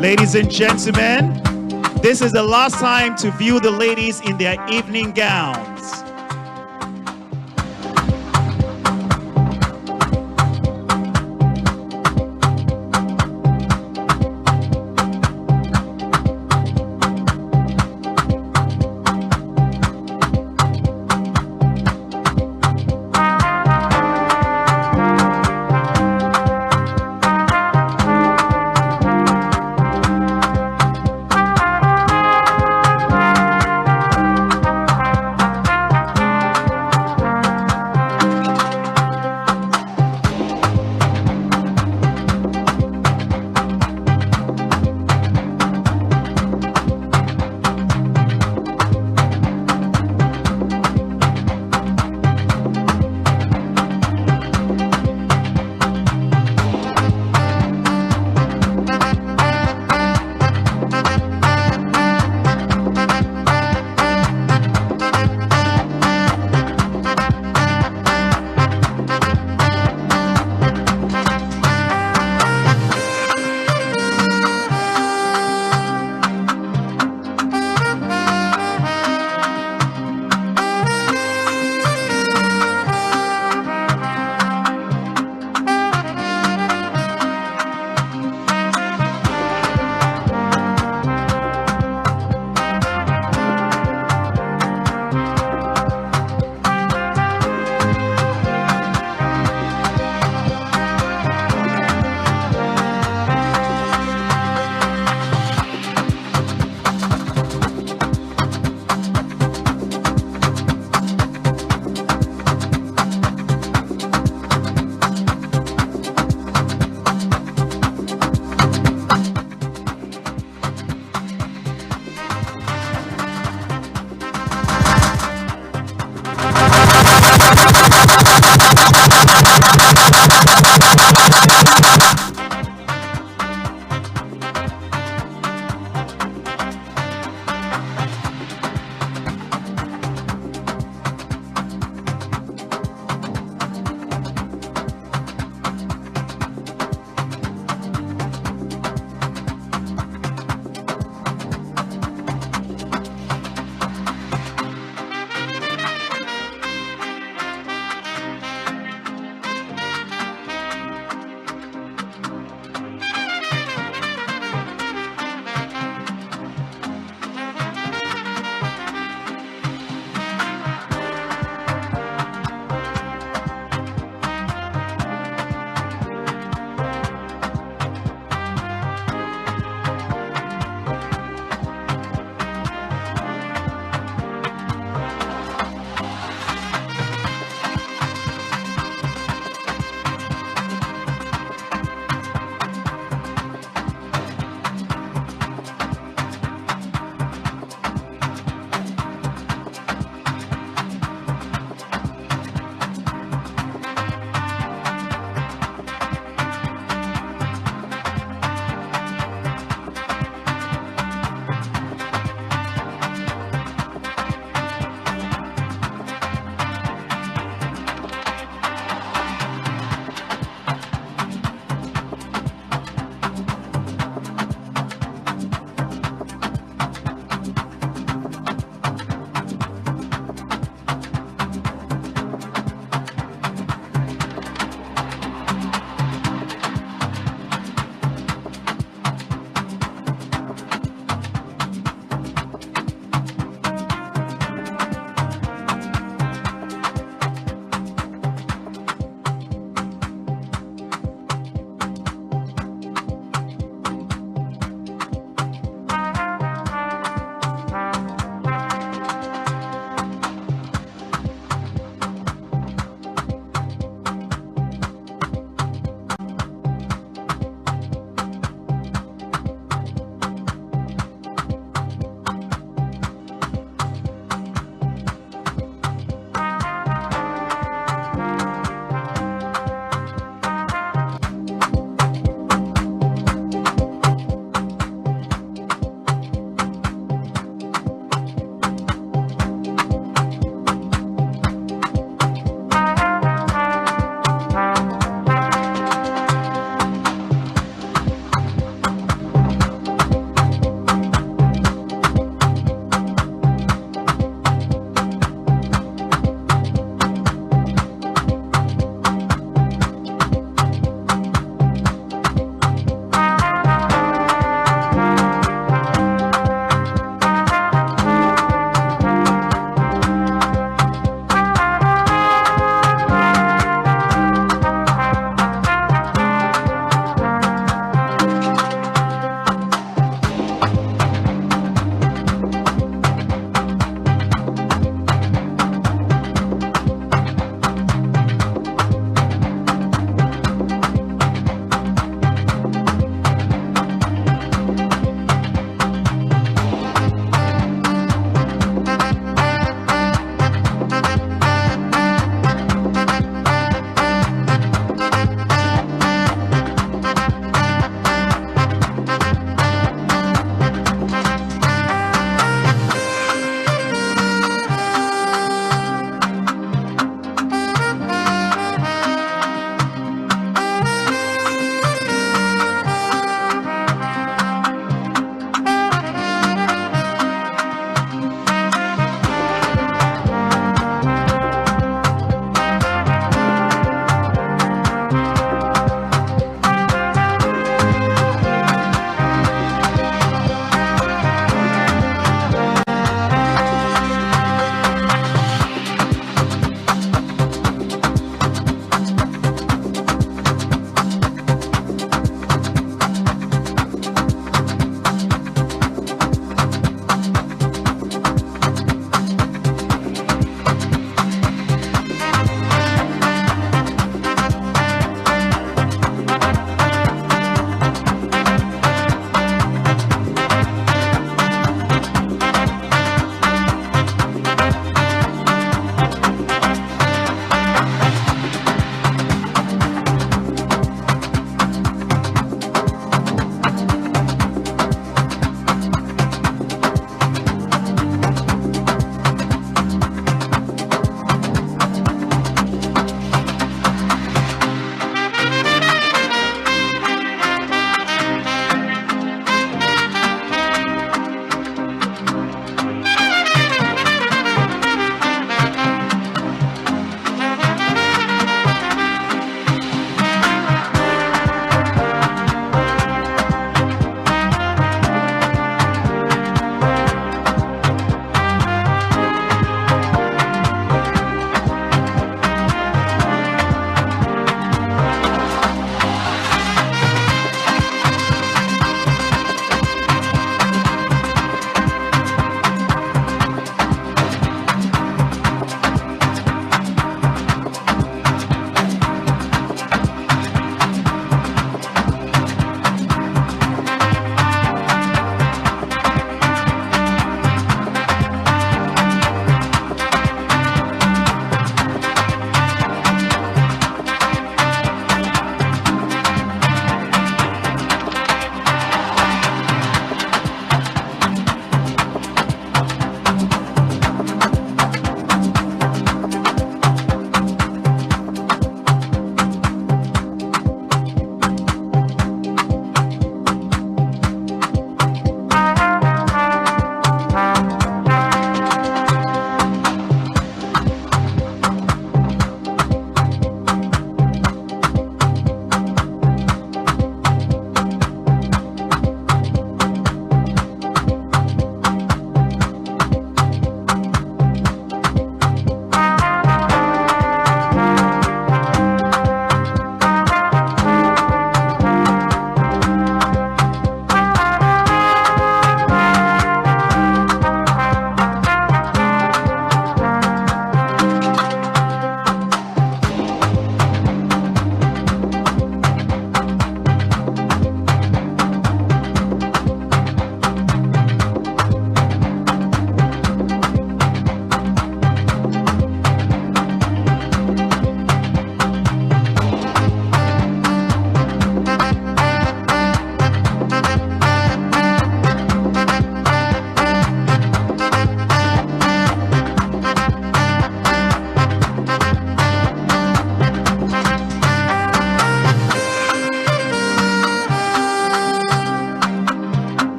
Ladies and gentlemen, this is the last time to view the ladies in their evening gowns.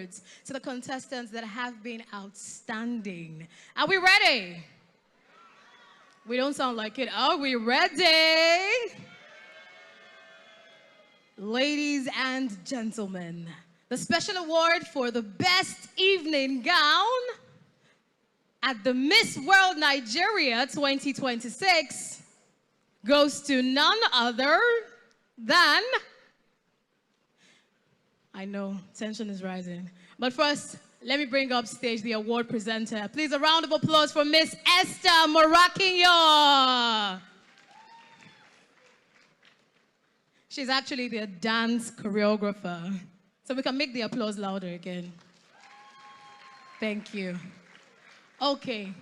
awards to the contestants that have been outstanding. Are we ready? We don't sound like it. Are we ready? Ladies and gentlemen, the special award for the best evening gown at the Miss World Nigeria 2026 goes to none other than, I know, tension is rising. But first, let me bring up stage the award presenter. Please, a round of applause for Miss Esther Morakinyo. She's actually the dance choreographer. So we can make the applause louder again. Thank you. Okay,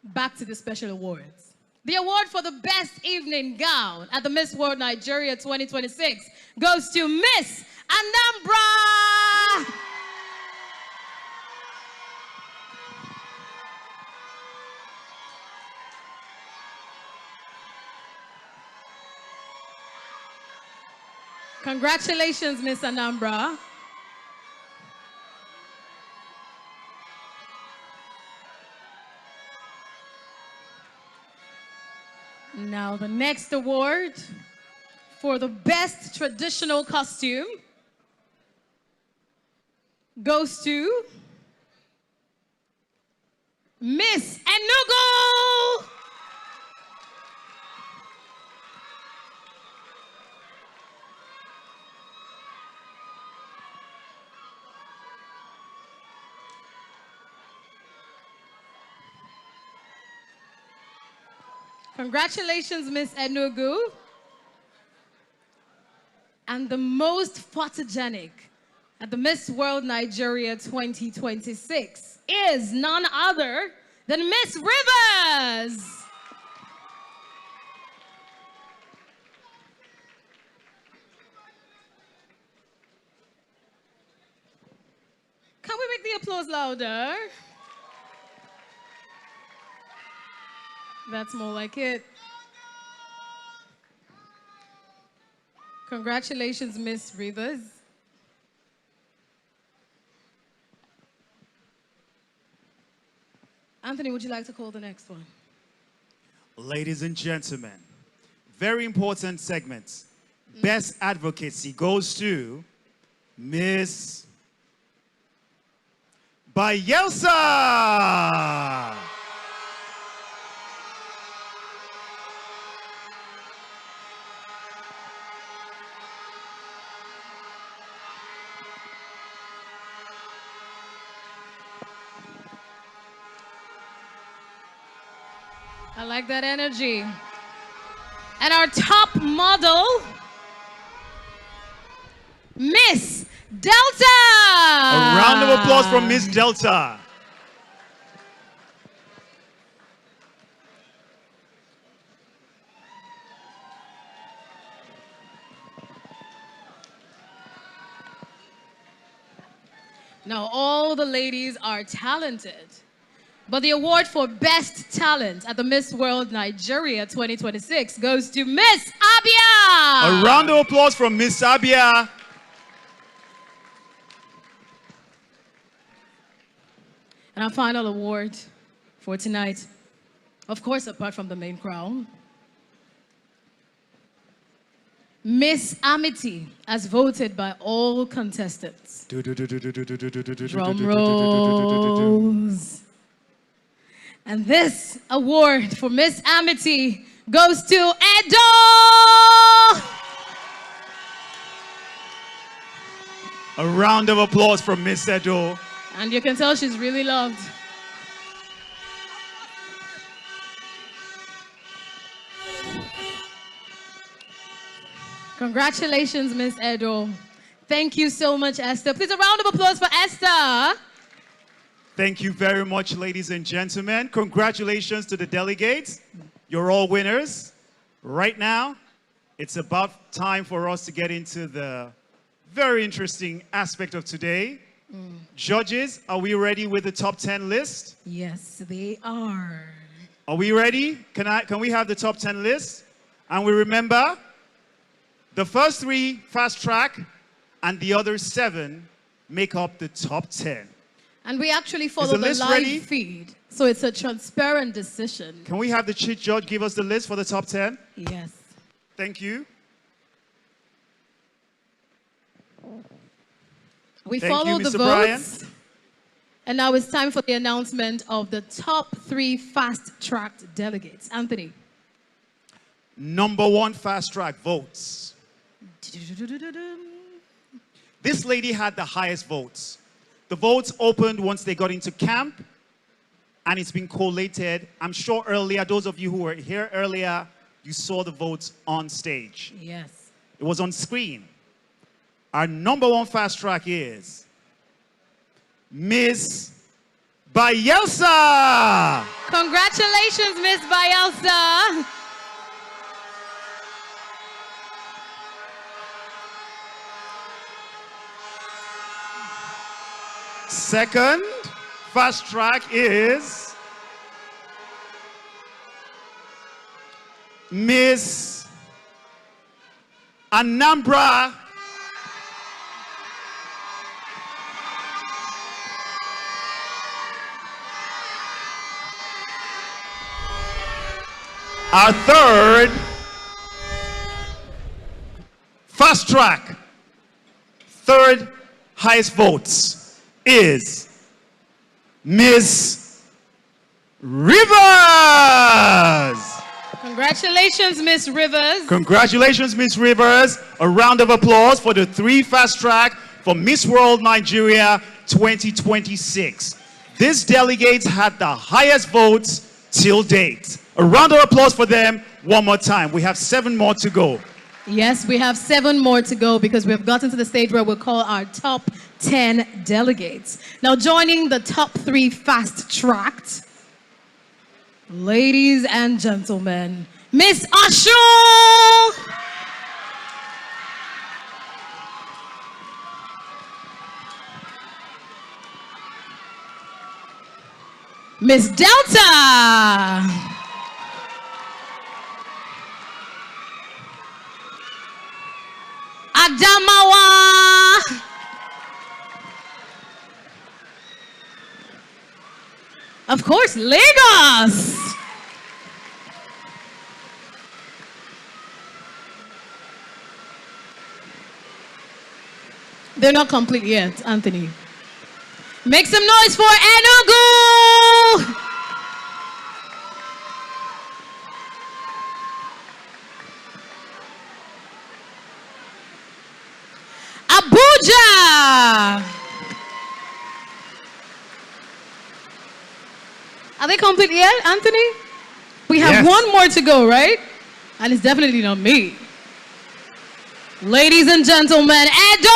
back to the special awards. The award for the best evening gown at the Miss World Nigeria 2026 goes to Miss Anambra. Congratulations, Miss Anambra. Now, the next award for the best traditional costume goes to Miss Enugu. Congratulations, Miss Enugu. And the most photogenic at the Miss World Nigeria 2026 is none other than Miss Rivers. Can we make the applause louder? That's more like it. Congratulations, Miss Rivers. Anthony, would you like to call the next one? Ladies and gentlemen, very important segment. Best advocacy goes to Miss Bayelsa. I like that energy. And our top model, Miss Delta. A round of applause from Miss Delta. Now, all the ladies are talented, but the award for Best Talent at the Miss World Nigeria 2026 goes to Miss Abia. A round of applause from Miss Abia. And our final award for tonight, of course, apart from the main crown, Miss Amity, as voted by all contestants. Drum rolls. And this award for Miss Amity goes to Edo! A round of applause from Miss Edo. And you can tell she's really loved. Congratulations, Miss Edo. Thank you so much, Esther. Please, a round of applause for Esther. Thank you very much, ladies and gentlemen. Congratulations to the delegates. You're all winners. Right now, it's about time for us to get into the very interesting aspect of today. Judges, are we ready with the top 10 list? Yes, they are. Are we ready? Can we have the top 10 list? And we remember, the first 3 fast track and the other 7 make up the top 10. And we actually follow the live ready? feed, so it's a transparent decision. Can we have the chief judge give us the list for the top 10? Yes. Thank you. We Thank follow you, the Mr. votes. Brian. And now it's time for the announcement of the top 3 fast-tracked delegates. Anthony. Number 1 fast-track votes. This lady had the highest votes. The votes opened once they got into camp, and it's been collated. I'm sure earlier, those of you who were here earlier, you saw the votes on stage. Yes. It was on screen. Our number 1 fast track is Miss Bayelsa. Congratulations, Miss Bayelsa. Second fast track is Miss Anambra. Our third fast track, third highest votes is Miss Rivers. Congratulations, Miss Rivers. Congratulations, Miss Rivers. A round of applause for the 3 fast track for Miss World Nigeria 2026. These delegates had the highest votes till date. A round of applause for them one more time. We have 7 more to go. Yes, we have 7 more to go because we've gotten to the stage where we'll call our top 10 delegates. Now joining the top 3 fast-tracked, ladies and gentlemen, Miss Ashu! Miss Delta! Adamawa! Of course, Lagos! They're not complete yet, Anthony. Make some noise for Enugu! Abuja! Are they complete yet, Anthony? We have 1 more to go, right? And it's definitely not me. Ladies and gentlemen, Edo!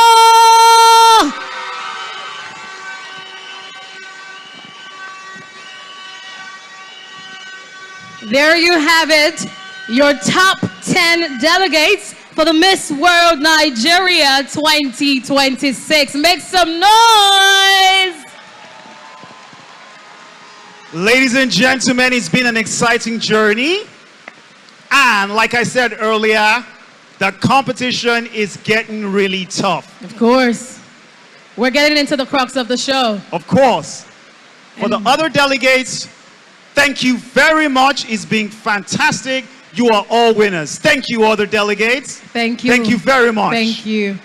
There you have it, your top 10 delegates for the Miss World Nigeria 2026. Make some noise! Ladies and gentlemen, it's been an exciting journey. And like I said earlier, the competition is getting really tough. Of course. We're getting into the crux of the show. Of course. For the other delegates, thank you very much. It's been fantastic. You are all winners. Thank you, other delegates. Thank you. Thank you very much. Thank you.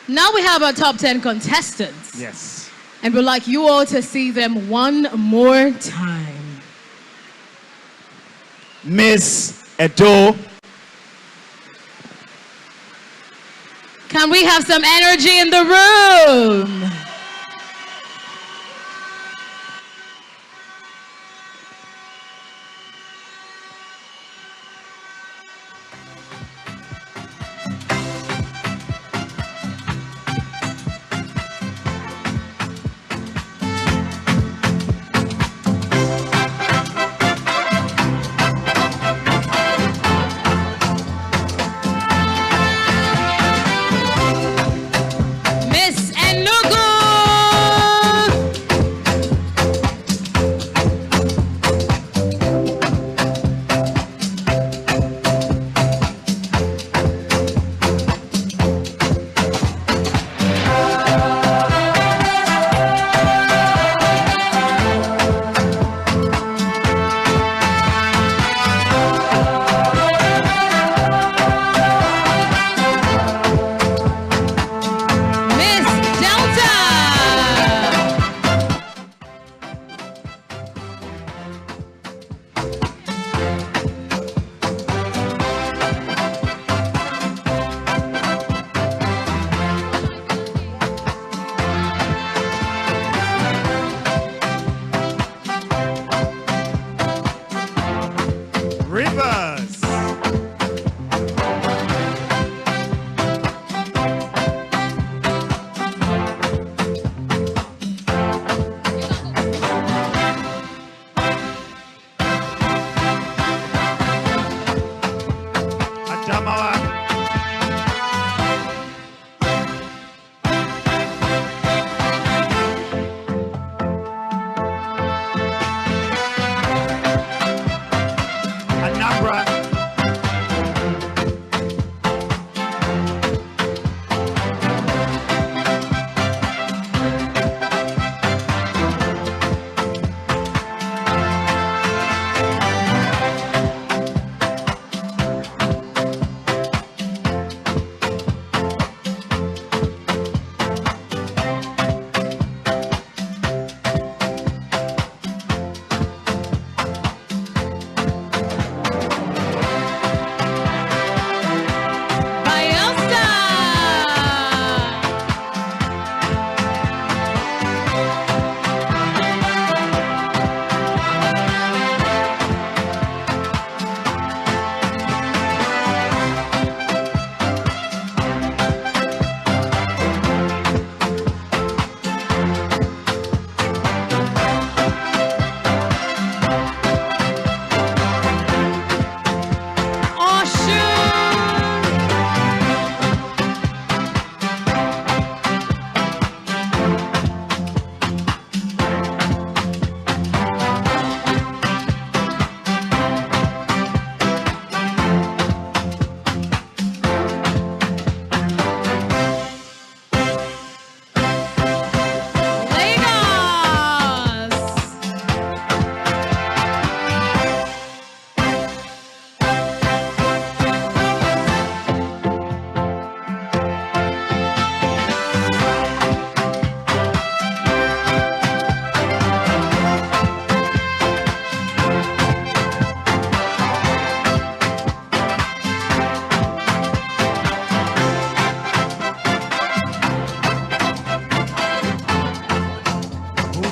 Now we have our top 10 contestants. Yes. And we'd like you all to see them one more time. Miss Edo. Can we have some energy in the room? Miss Enugu!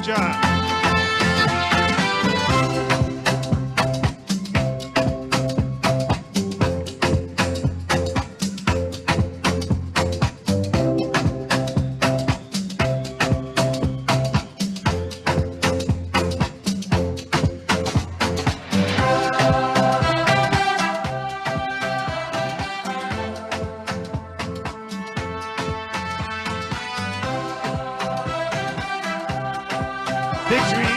Abuja. Victory.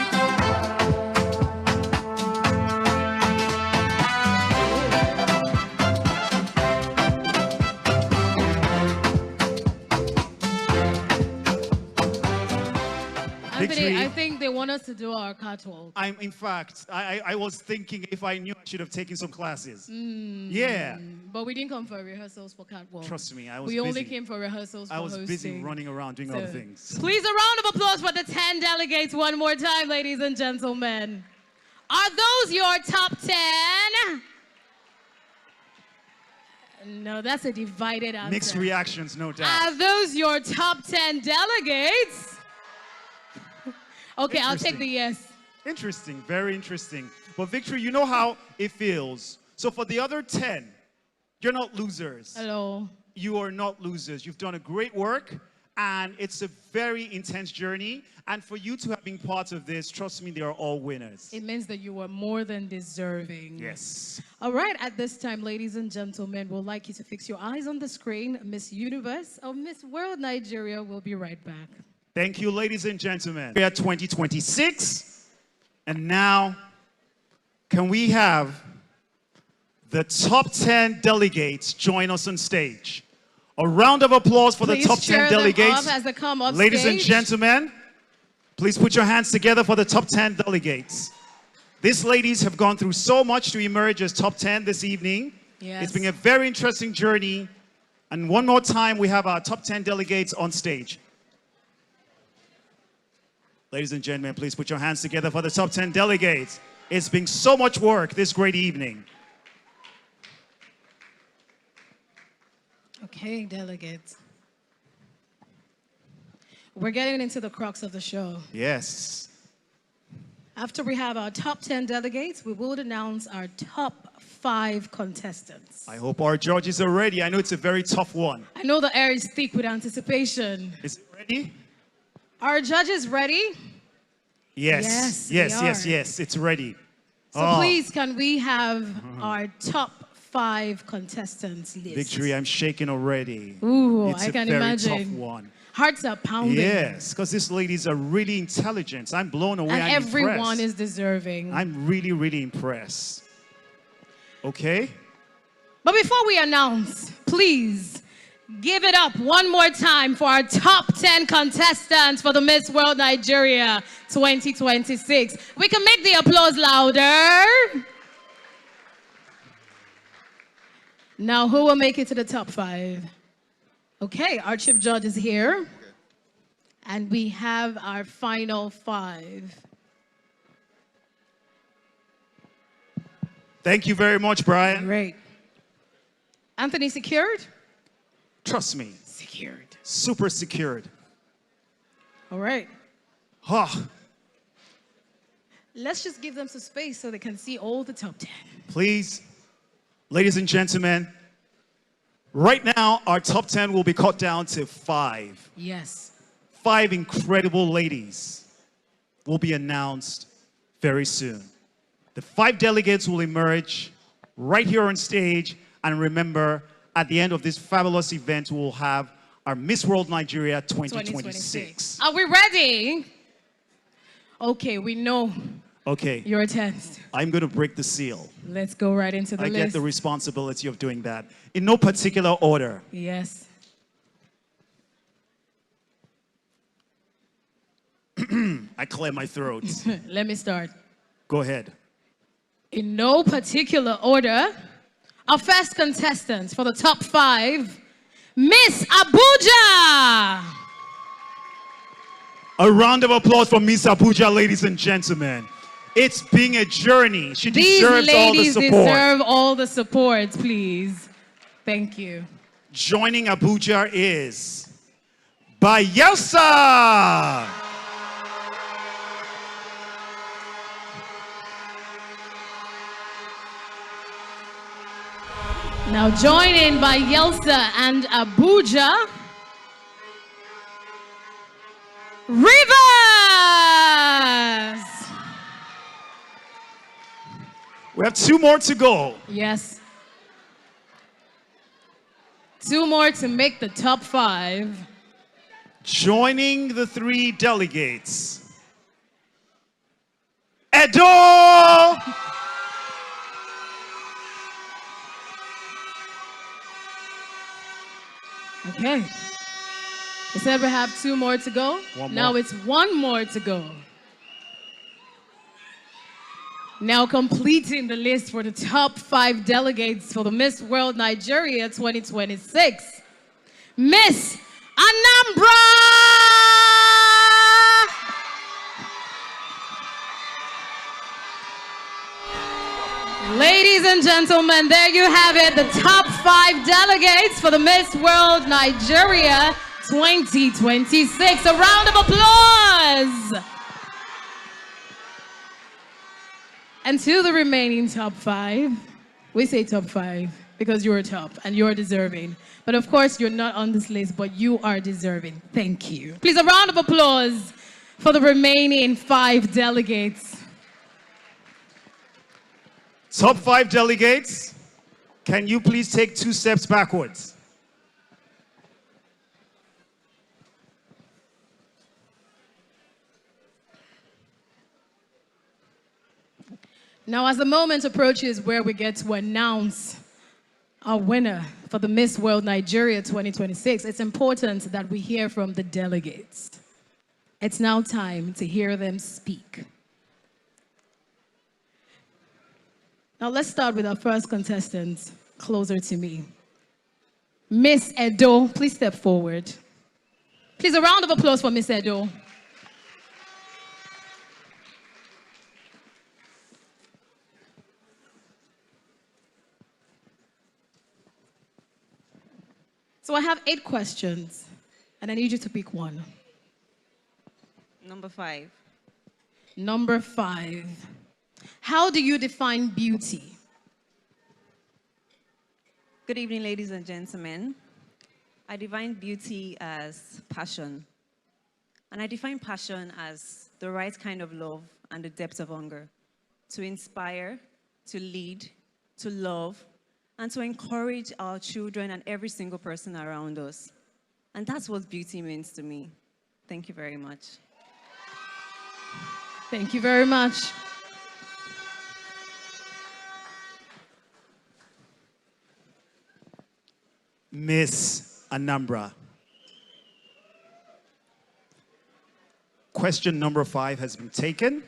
Anthony, I think they want us to do our catwalk. In fact, I was thinking if I knew I should have taken some classes. Yeah. But we didn't come for rehearsals for catwalk. Trust me, I was We busy. only came for rehearsals for hosting. I was busy running around doing other things. Please, a round of applause for the 10 delegates one more time, ladies and gentlemen. Are those your top 10? No, that's a divided answer. Mixed reactions, no doubt. Are those your top 10 delegates? Okay, I'll take the yes. Interesting, very interesting. But Victory, you know how it feels. So for the other 10, you're not losers. Hello. You are not losers. You've done a great work, and it's a very intense journey. And for you to have been part of this, trust me, they are all winners. It means that you were more than deserving. Yes. All right, at this time, ladies and gentlemen, we'd like you to fix your eyes on the screen. Miss Universe or Miss World Nigeria will be right back. Thank you, ladies and gentlemen. We are 2026, and now can we have the top 10 delegates join us on stage? A round of applause for the top 10 delegates. As they come up Ladies stage. and gentlemen, please put your hands together for the top 10 delegates. These ladies have gone through so much to emerge as top 10 this evening. Yes. It's been a very interesting journey. And one more time, we have our top 10 delegates on stage. Ladies and gentlemen, please put your hands together for the top 10 delegates. It's been so much work this great evening. Okay, delegates. We're getting into the crux of the show. Yes. After we have our top 10 delegates, we will announce our top 5 contestants. I hope our judges are ready. I know it's a very tough one. I know the air is thick with anticipation. Is it ready? Are judges ready? Yes. Yes. It's ready. So please, can we have our top 5 contestants list? Victory, I'm shaking already. Ooh, it's I can a very imagine. tough one. Hearts are pounding. Yes, because these ladies are really intelligent. I'm blown away. And I'm everyone impressed. is deserving. I'm really, really impressed. Okay? But before we announce, please give it up one more time for our top 10 contestants for the Miss World Nigeria 2026. We can make the applause louder. Now, who will make it to the top 5? Okay, our chief judge is here. And we have our final 5. Thank you very much, Brian. Great. Anthony, secured? Trust me. Secured. Super secured. All right. Oh, Let's just give them some space so they can see all the top 10. please, ladies and gentlemen, right now our top 10 will be cut down to 5. Yes. 5 incredible ladies will be announced very soon. The 5 delegates will emerge right here on stage. And remember, at the end of this fabulous event, we'll have our Miss World Nigeria 2026. Are we ready? Okay, we know Okay, you're tense. I'm going to break the seal. Let's go right into the I list. get the responsibility of doing that. In no particular order. Yes. I clear my throat. Let me start. Go ahead. In no particular order, our first contestants for the top 5, Miss Abuja. A round of applause for Miss Abuja, ladies and gentlemen. It's been a journey. She deserves all the These ladies support. deserve all the support, please. Thank you. Joining Abuja is Bayelsa. Now joining Bayelsa and Abuja, Rivers! We have 2 more to go. Yes. 2 more to make the top 5. Joining the 3 delegates, Edo! Okay. You said we have 2 more to go. Now it's 1 more to go. Now completing the list for the top 5 delegates for the Miss World Nigeria 2026. Miss Anambra! Ladies and gentlemen, there you have it, the top 5 delegates for the Miss World Nigeria 2026. A round of applause! And to the remaining top 5, we say top 5 because you're top and you're deserving. But of course, you're not on this list, but you are deserving. Thank you. Please, a round of applause for the remaining 5 delegates. Top 5 delegates, can you please take 2 steps backwards? Now, as the moment approaches where we get to announce our winner for the Miss World Nigeria 2026, it's important that we hear from the delegates. It's now time to hear them speak. Now, let's start with our first contestant, closer to me. Miss Edo, please step forward. Please, a round of applause for Miss Edo. So I have 8 questions, and I need you to pick one. Number 5. Number 5. How do you define beauty? Good evening, ladies and gentlemen. I define beauty as passion. And I define passion as the right kind of love and the depth of hunger to inspire, to lead, to love, and to encourage our children and every single person around us. And that's what beauty means to me. Thank you very much. Thank you very much. Miss Anambra. Question number 5 has been taken.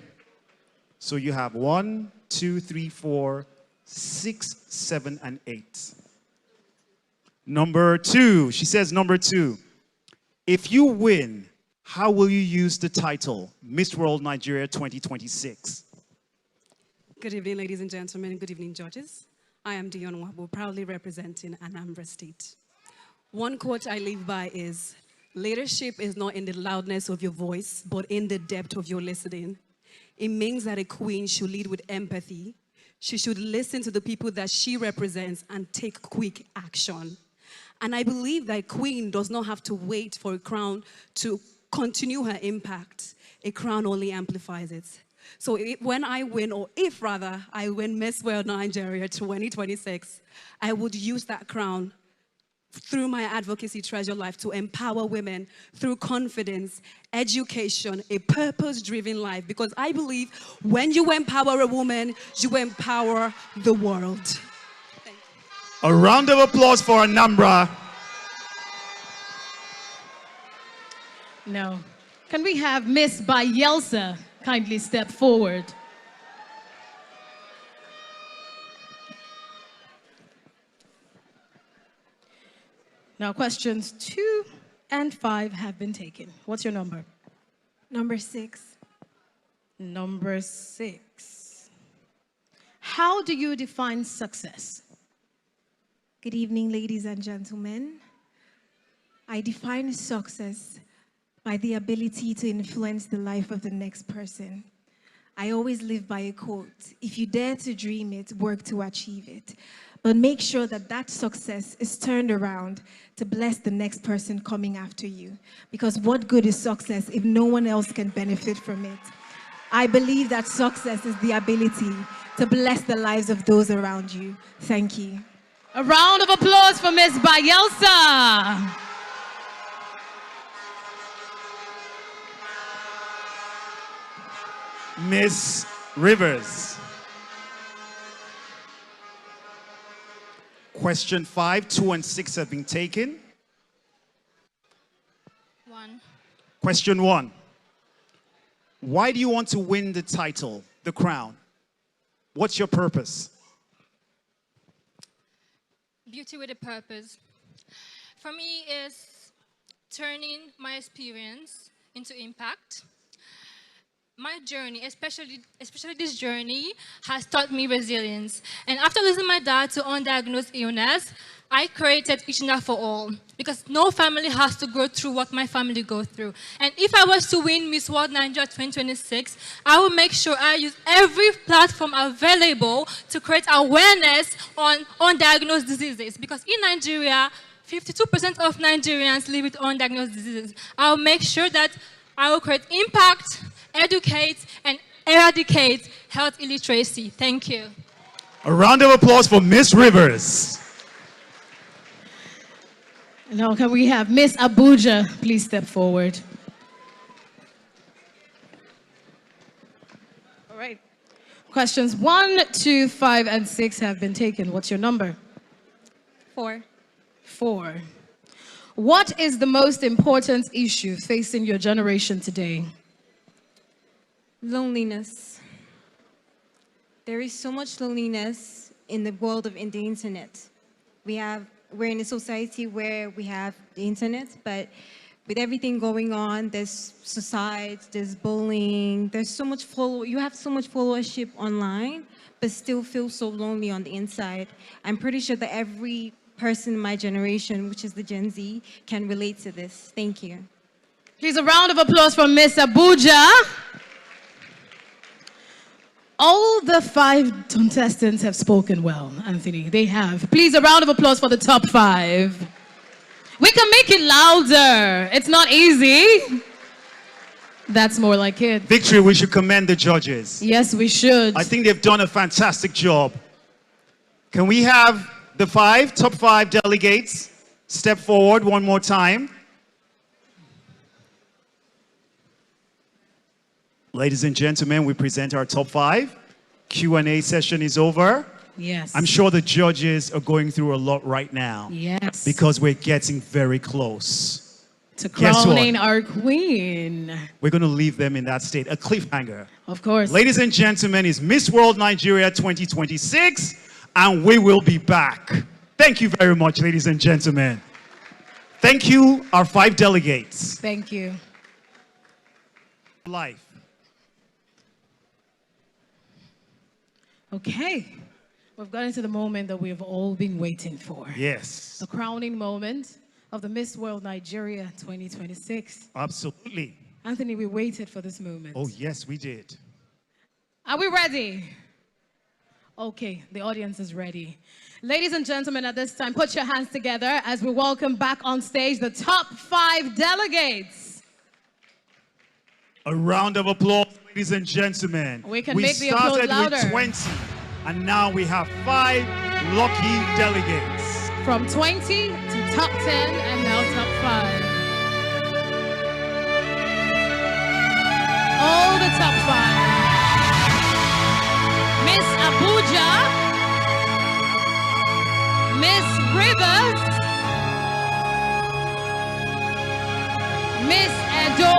So you have 1, 2, 3, 4, 6, 7, and 8. Number 2, she says number 2. If you win, how will you use the title Miss World Nigeria 2026? Good evening, ladies and gentlemen. Good evening, judges. I am Dion Wabo, proudly representing Anambra State. One quote I live by is, leadership is not in the loudness of your voice, but in the depth of your listening. It means that a queen should lead with empathy. She should listen to the people that she represents and take quick action. And I believe that a queen does not have to wait for a crown to continue her impact. A crown only amplifies it. So when I win, or if rather I win Miss World Nigeria 2026, I would use that crown through my advocacy treasure life to empower women through confidence, education, a purpose-driven life. Because I believe when you empower a woman, you empower the world. Thank you. A round of applause for Anambra. No. Can we have Miss Bayelsa kindly step forward? Now, questions 2 and 5 have been taken. What's your number? Number 6. Number 6. How do you define success? Good evening, ladies and gentlemen. I define success by the ability to influence the life of the next person. I always live by a quote: if you dare to dream it, work to achieve it. but make sure that that success is turned around to bless the next person coming after you. Because what good is success if no one else can benefit from it? I believe that success is the ability to bless the lives of those around you. Thank you. A round of applause for Miss Bayelsa. Miss Rivers. Question 5, 2 and 6 have been taken. 1. Question 1. Why do you want to win the title, the crown? What's your purpose? Beauty with a purpose. For me, is turning my experience into impact. My journey, especially this journey, has taught me resilience. And after losing my dad to undiagnosed illness, I created Each Enough for All, because no family has to go through what my family go through. And if I was to win Miss World Nigeria 2026, I will make sure I use every platform available to create awareness on undiagnosed diseases. Because in Nigeria, 52% of Nigerians live with undiagnosed diseases. I'll make sure that I will create impact, educate, and eradicate health illiteracy. Thank you. A round of applause for Miss Rivers. Now, can we have Miss Abuja please step forward? All right. Questions 1, 2, 5, and 6 have been taken. What's your number? 4. 4. What is the most important issue facing your generation today? Loneliness. There is so much loneliness in the world of the internet. We're in a society where we have the internet, but with everything going on, there's suicide, there's bullying, there's so much you have so much followership online, but still feel so lonely on the inside. I'm pretty sure that every person in my generation, which is the Gen Z, can relate to this. Thank you. Please, a round of applause for Miss Abuja. All the 5 contestants have spoken well, Anthony. They have. Please, a round of applause for the top 5. We can make it louder. It's not easy. That's more like it. Victory, we should commend the judges. Yes, we should. I think they've done a fantastic job. Can we have the top 5 delegates step forward one more time? Ladies and gentlemen, we present our top 5. Q&A session is over. Yes. I'm sure the judges are going through a lot right now. Yes. Because we're getting very close to crowning our queen. We're going to leave them in that state. A cliffhanger. Of course. Ladies and gentlemen, it's Miss World Nigeria 2026, and we will be back. Thank you very much, ladies and gentlemen. Thank you, our 5 delegates. Thank you. Life. Okay, we've gotten to the moment that we've all been waiting for. Yes. The crowning moment of the Miss World Nigeria 2026. Absolutely. Anthony, we waited for this moment. Oh, yes, we did. Are we ready? Okay, the audience is ready. Ladies and gentlemen, at this time, put your hands together as we welcome back on stage the top 5 delegates. A round of applause, ladies and gentlemen. We can make the applause louder. We started with 20, and now we have 5 lucky delegates. From 20 to top 10, and now top 5. All the top 5. Miss Abuja, Miss Rivers, Miss Edo,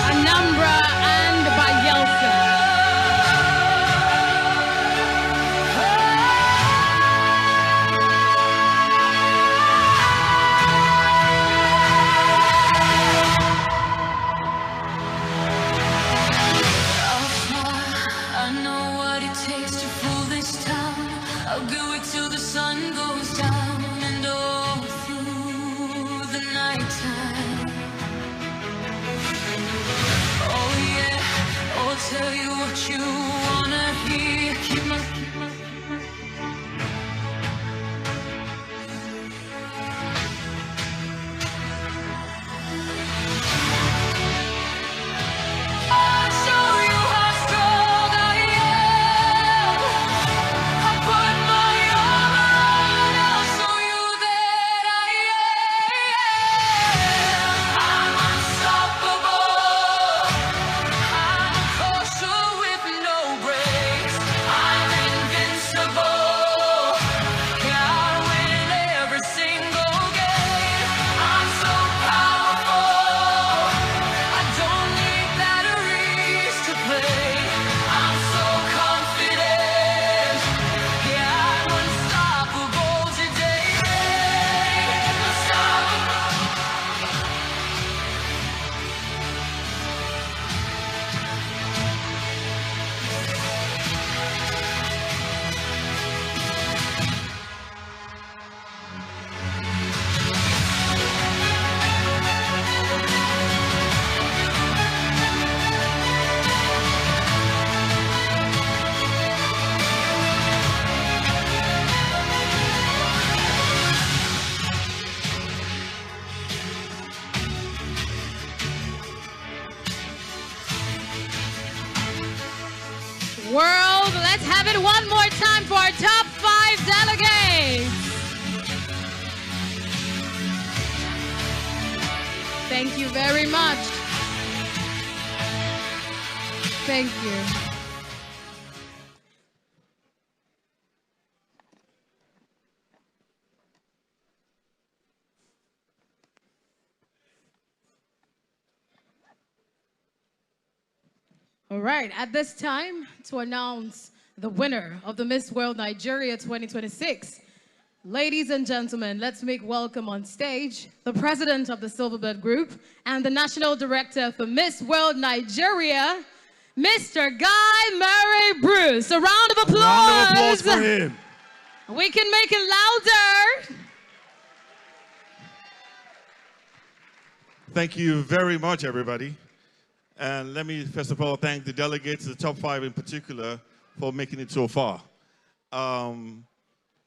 Anambra, and Bayelsa. I know what it takes. you wanna hear. Keep my I'll show you how strong I am. I put my armor on. I'll show you that I am. I'm unstoppable. I'm a caution with no brakes. I'm invincible. Yeah, I win every single game. I'm so powerful. I don't need batteries to play. I'm so confident. Yeah, I'm unstoppable today. Unstoppable. World, let's have it one more time for our top 5 delegates. Thank you very much. Thank you. All right, at this time, to announce the winner of the Miss World Nigeria 2026. Ladies and gentlemen, let's make welcome on stage the president of the Silverbird Group and the national director for Miss World Nigeria, Mr. Guy Murray Bruce. A round of applause. Round of applause for him. We can make it louder. Thank you very much, everybody. And let me, first of all, thank the delegates, the top 5 in particular, for making it so far.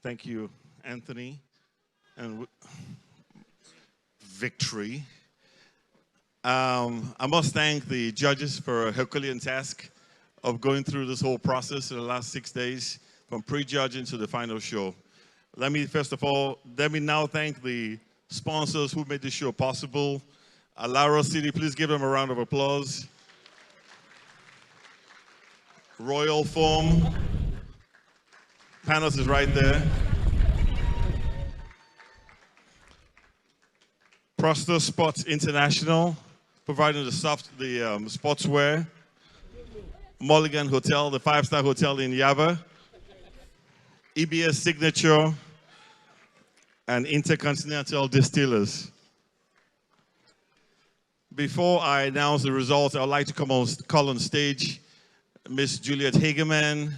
Thank you, Anthony, and Victory. I must thank the judges for a Herculean task of going through this whole process in the last 6 days, from pre-judging to the final show. Let me now thank the sponsors who made this show possible. Alaro City, please give them a round of applause. Royal Foam, Panos is right there. Prosto Sports International, providing the sportswear. Mulligan Hotel, the 5-star hotel in Yaba. EBS Signature, and Intercontinental Distillers. Before I announce the results, I would like to call on stage Miss Juliet Hageman,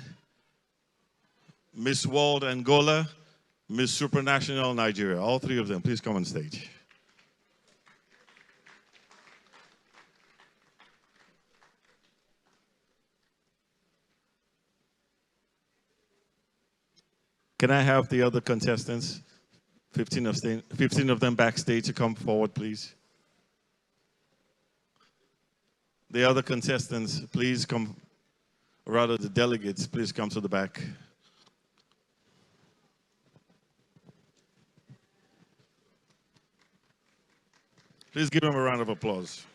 Miss World Angola, Miss Supranational Nigeria. All 3 of them, please come on stage. Can I have the other contestants, 15 of them backstage, to come forward, please? The other contestants, please come, or rather the delegates, please come to the back. Please give them a round of applause.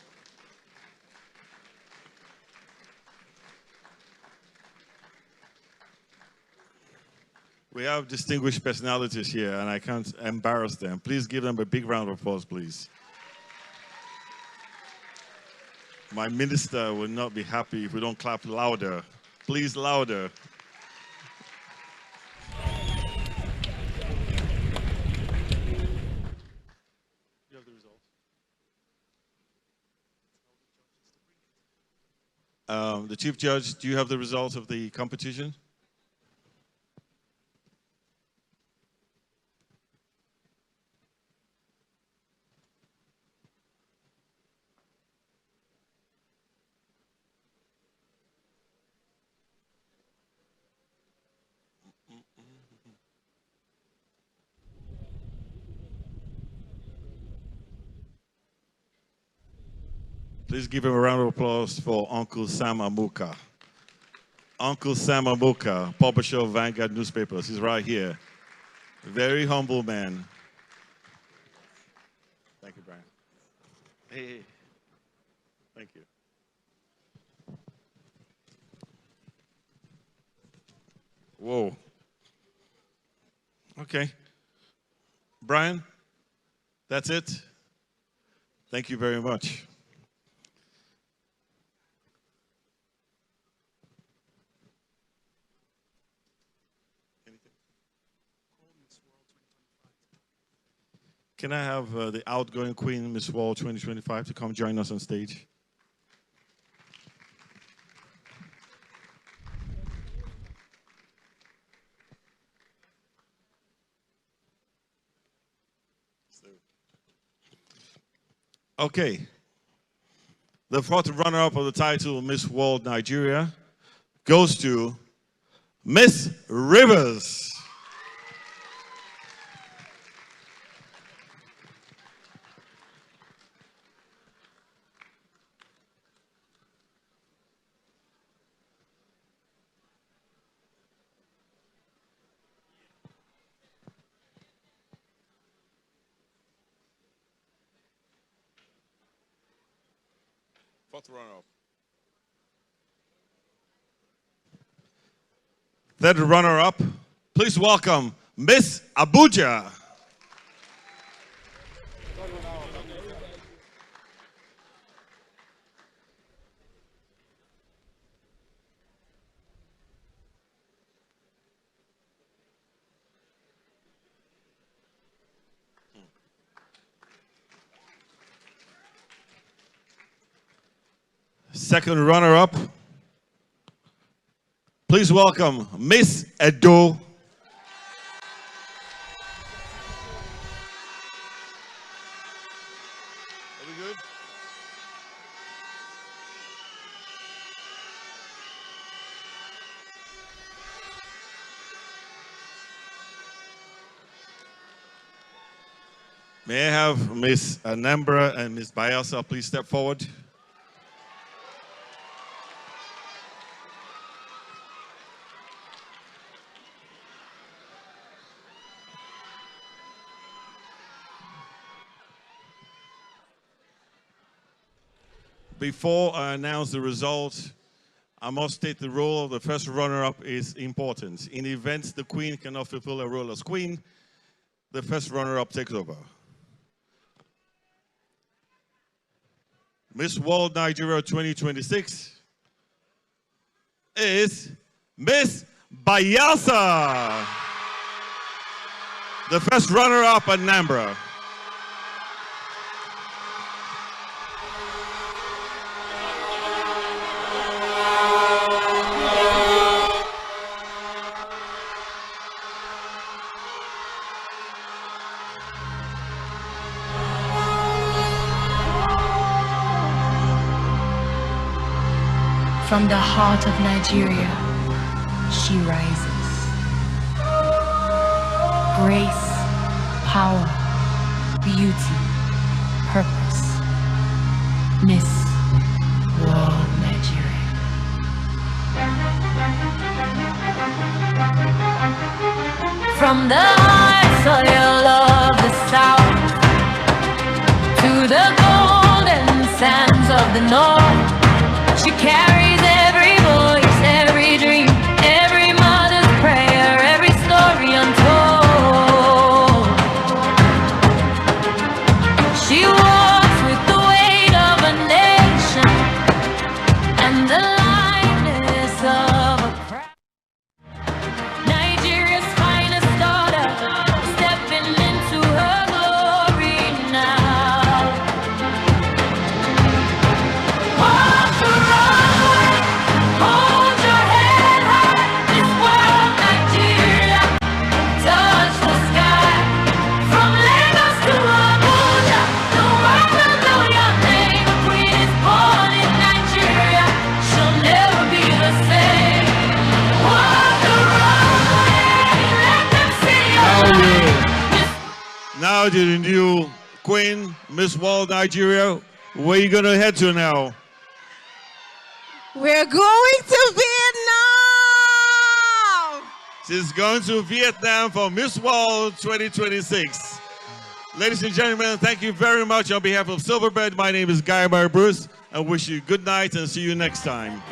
We have distinguished personalities here, and I can't embarrass them. Please give them a big round of applause, please. My minister will not be happy if we don't clap louder. Please, louder. You have the results? The Chief Judge, do you have the results of the competition? Please give him a round of applause for Uncle Sam Amuka. Uncle Sam Amuka, publisher of Vanguard newspapers. He's right here. Very humble man. Thank you, Brian. Hey. Thank you. Whoa. Okay. Brian, that's it. Thank you very much. Can I have the outgoing Queen, Miss World 2025, to come join us on stage? Okay. The fourth runner-up of the title, Miss World Nigeria, goes to Miss Rivers. Fourth runner-up. Third runner-up, please welcome Miss Abuja. Second runner-up, please welcome Miss Edo. May I have Miss Anambra and Miss Bayelsa please step forward? Before I announce the results, I must state the role of the first runner-up is important. In events the Queen cannot fulfill her role as Queen, the first runner-up takes over. Miss World Nigeria 2026 is Miss Bayelsa, the first runner-up at Nambra. From the heart of Nigeria, she rises. Grace, power, beauty, purpose. Miss World Nigeria. From the hard soil of the South to the golden sands of the North, she carries every voice, every dream, every mother's prayer, every story untold. She walks with the weight of a nation and the lightness of a crowd. Nigeria's finest daughter, stepping into her glory now. Walk the runway, hold your head high. This world, Nigeria, touch the sky. From Lagos to Abuja, the world will know your name. A queen is born in Nigeria, she'll never be the same. Walk the runway, let them see your light. Now the new Queen, Miss World Nigeria, Where are you going to head to now? We're going to Vietnam! She's going to Vietnam for Miss World 2026. Ladies and gentlemen, thank you very much on behalf of Silverbird. My name is Guy Bruce. I wish you good night and see you next time.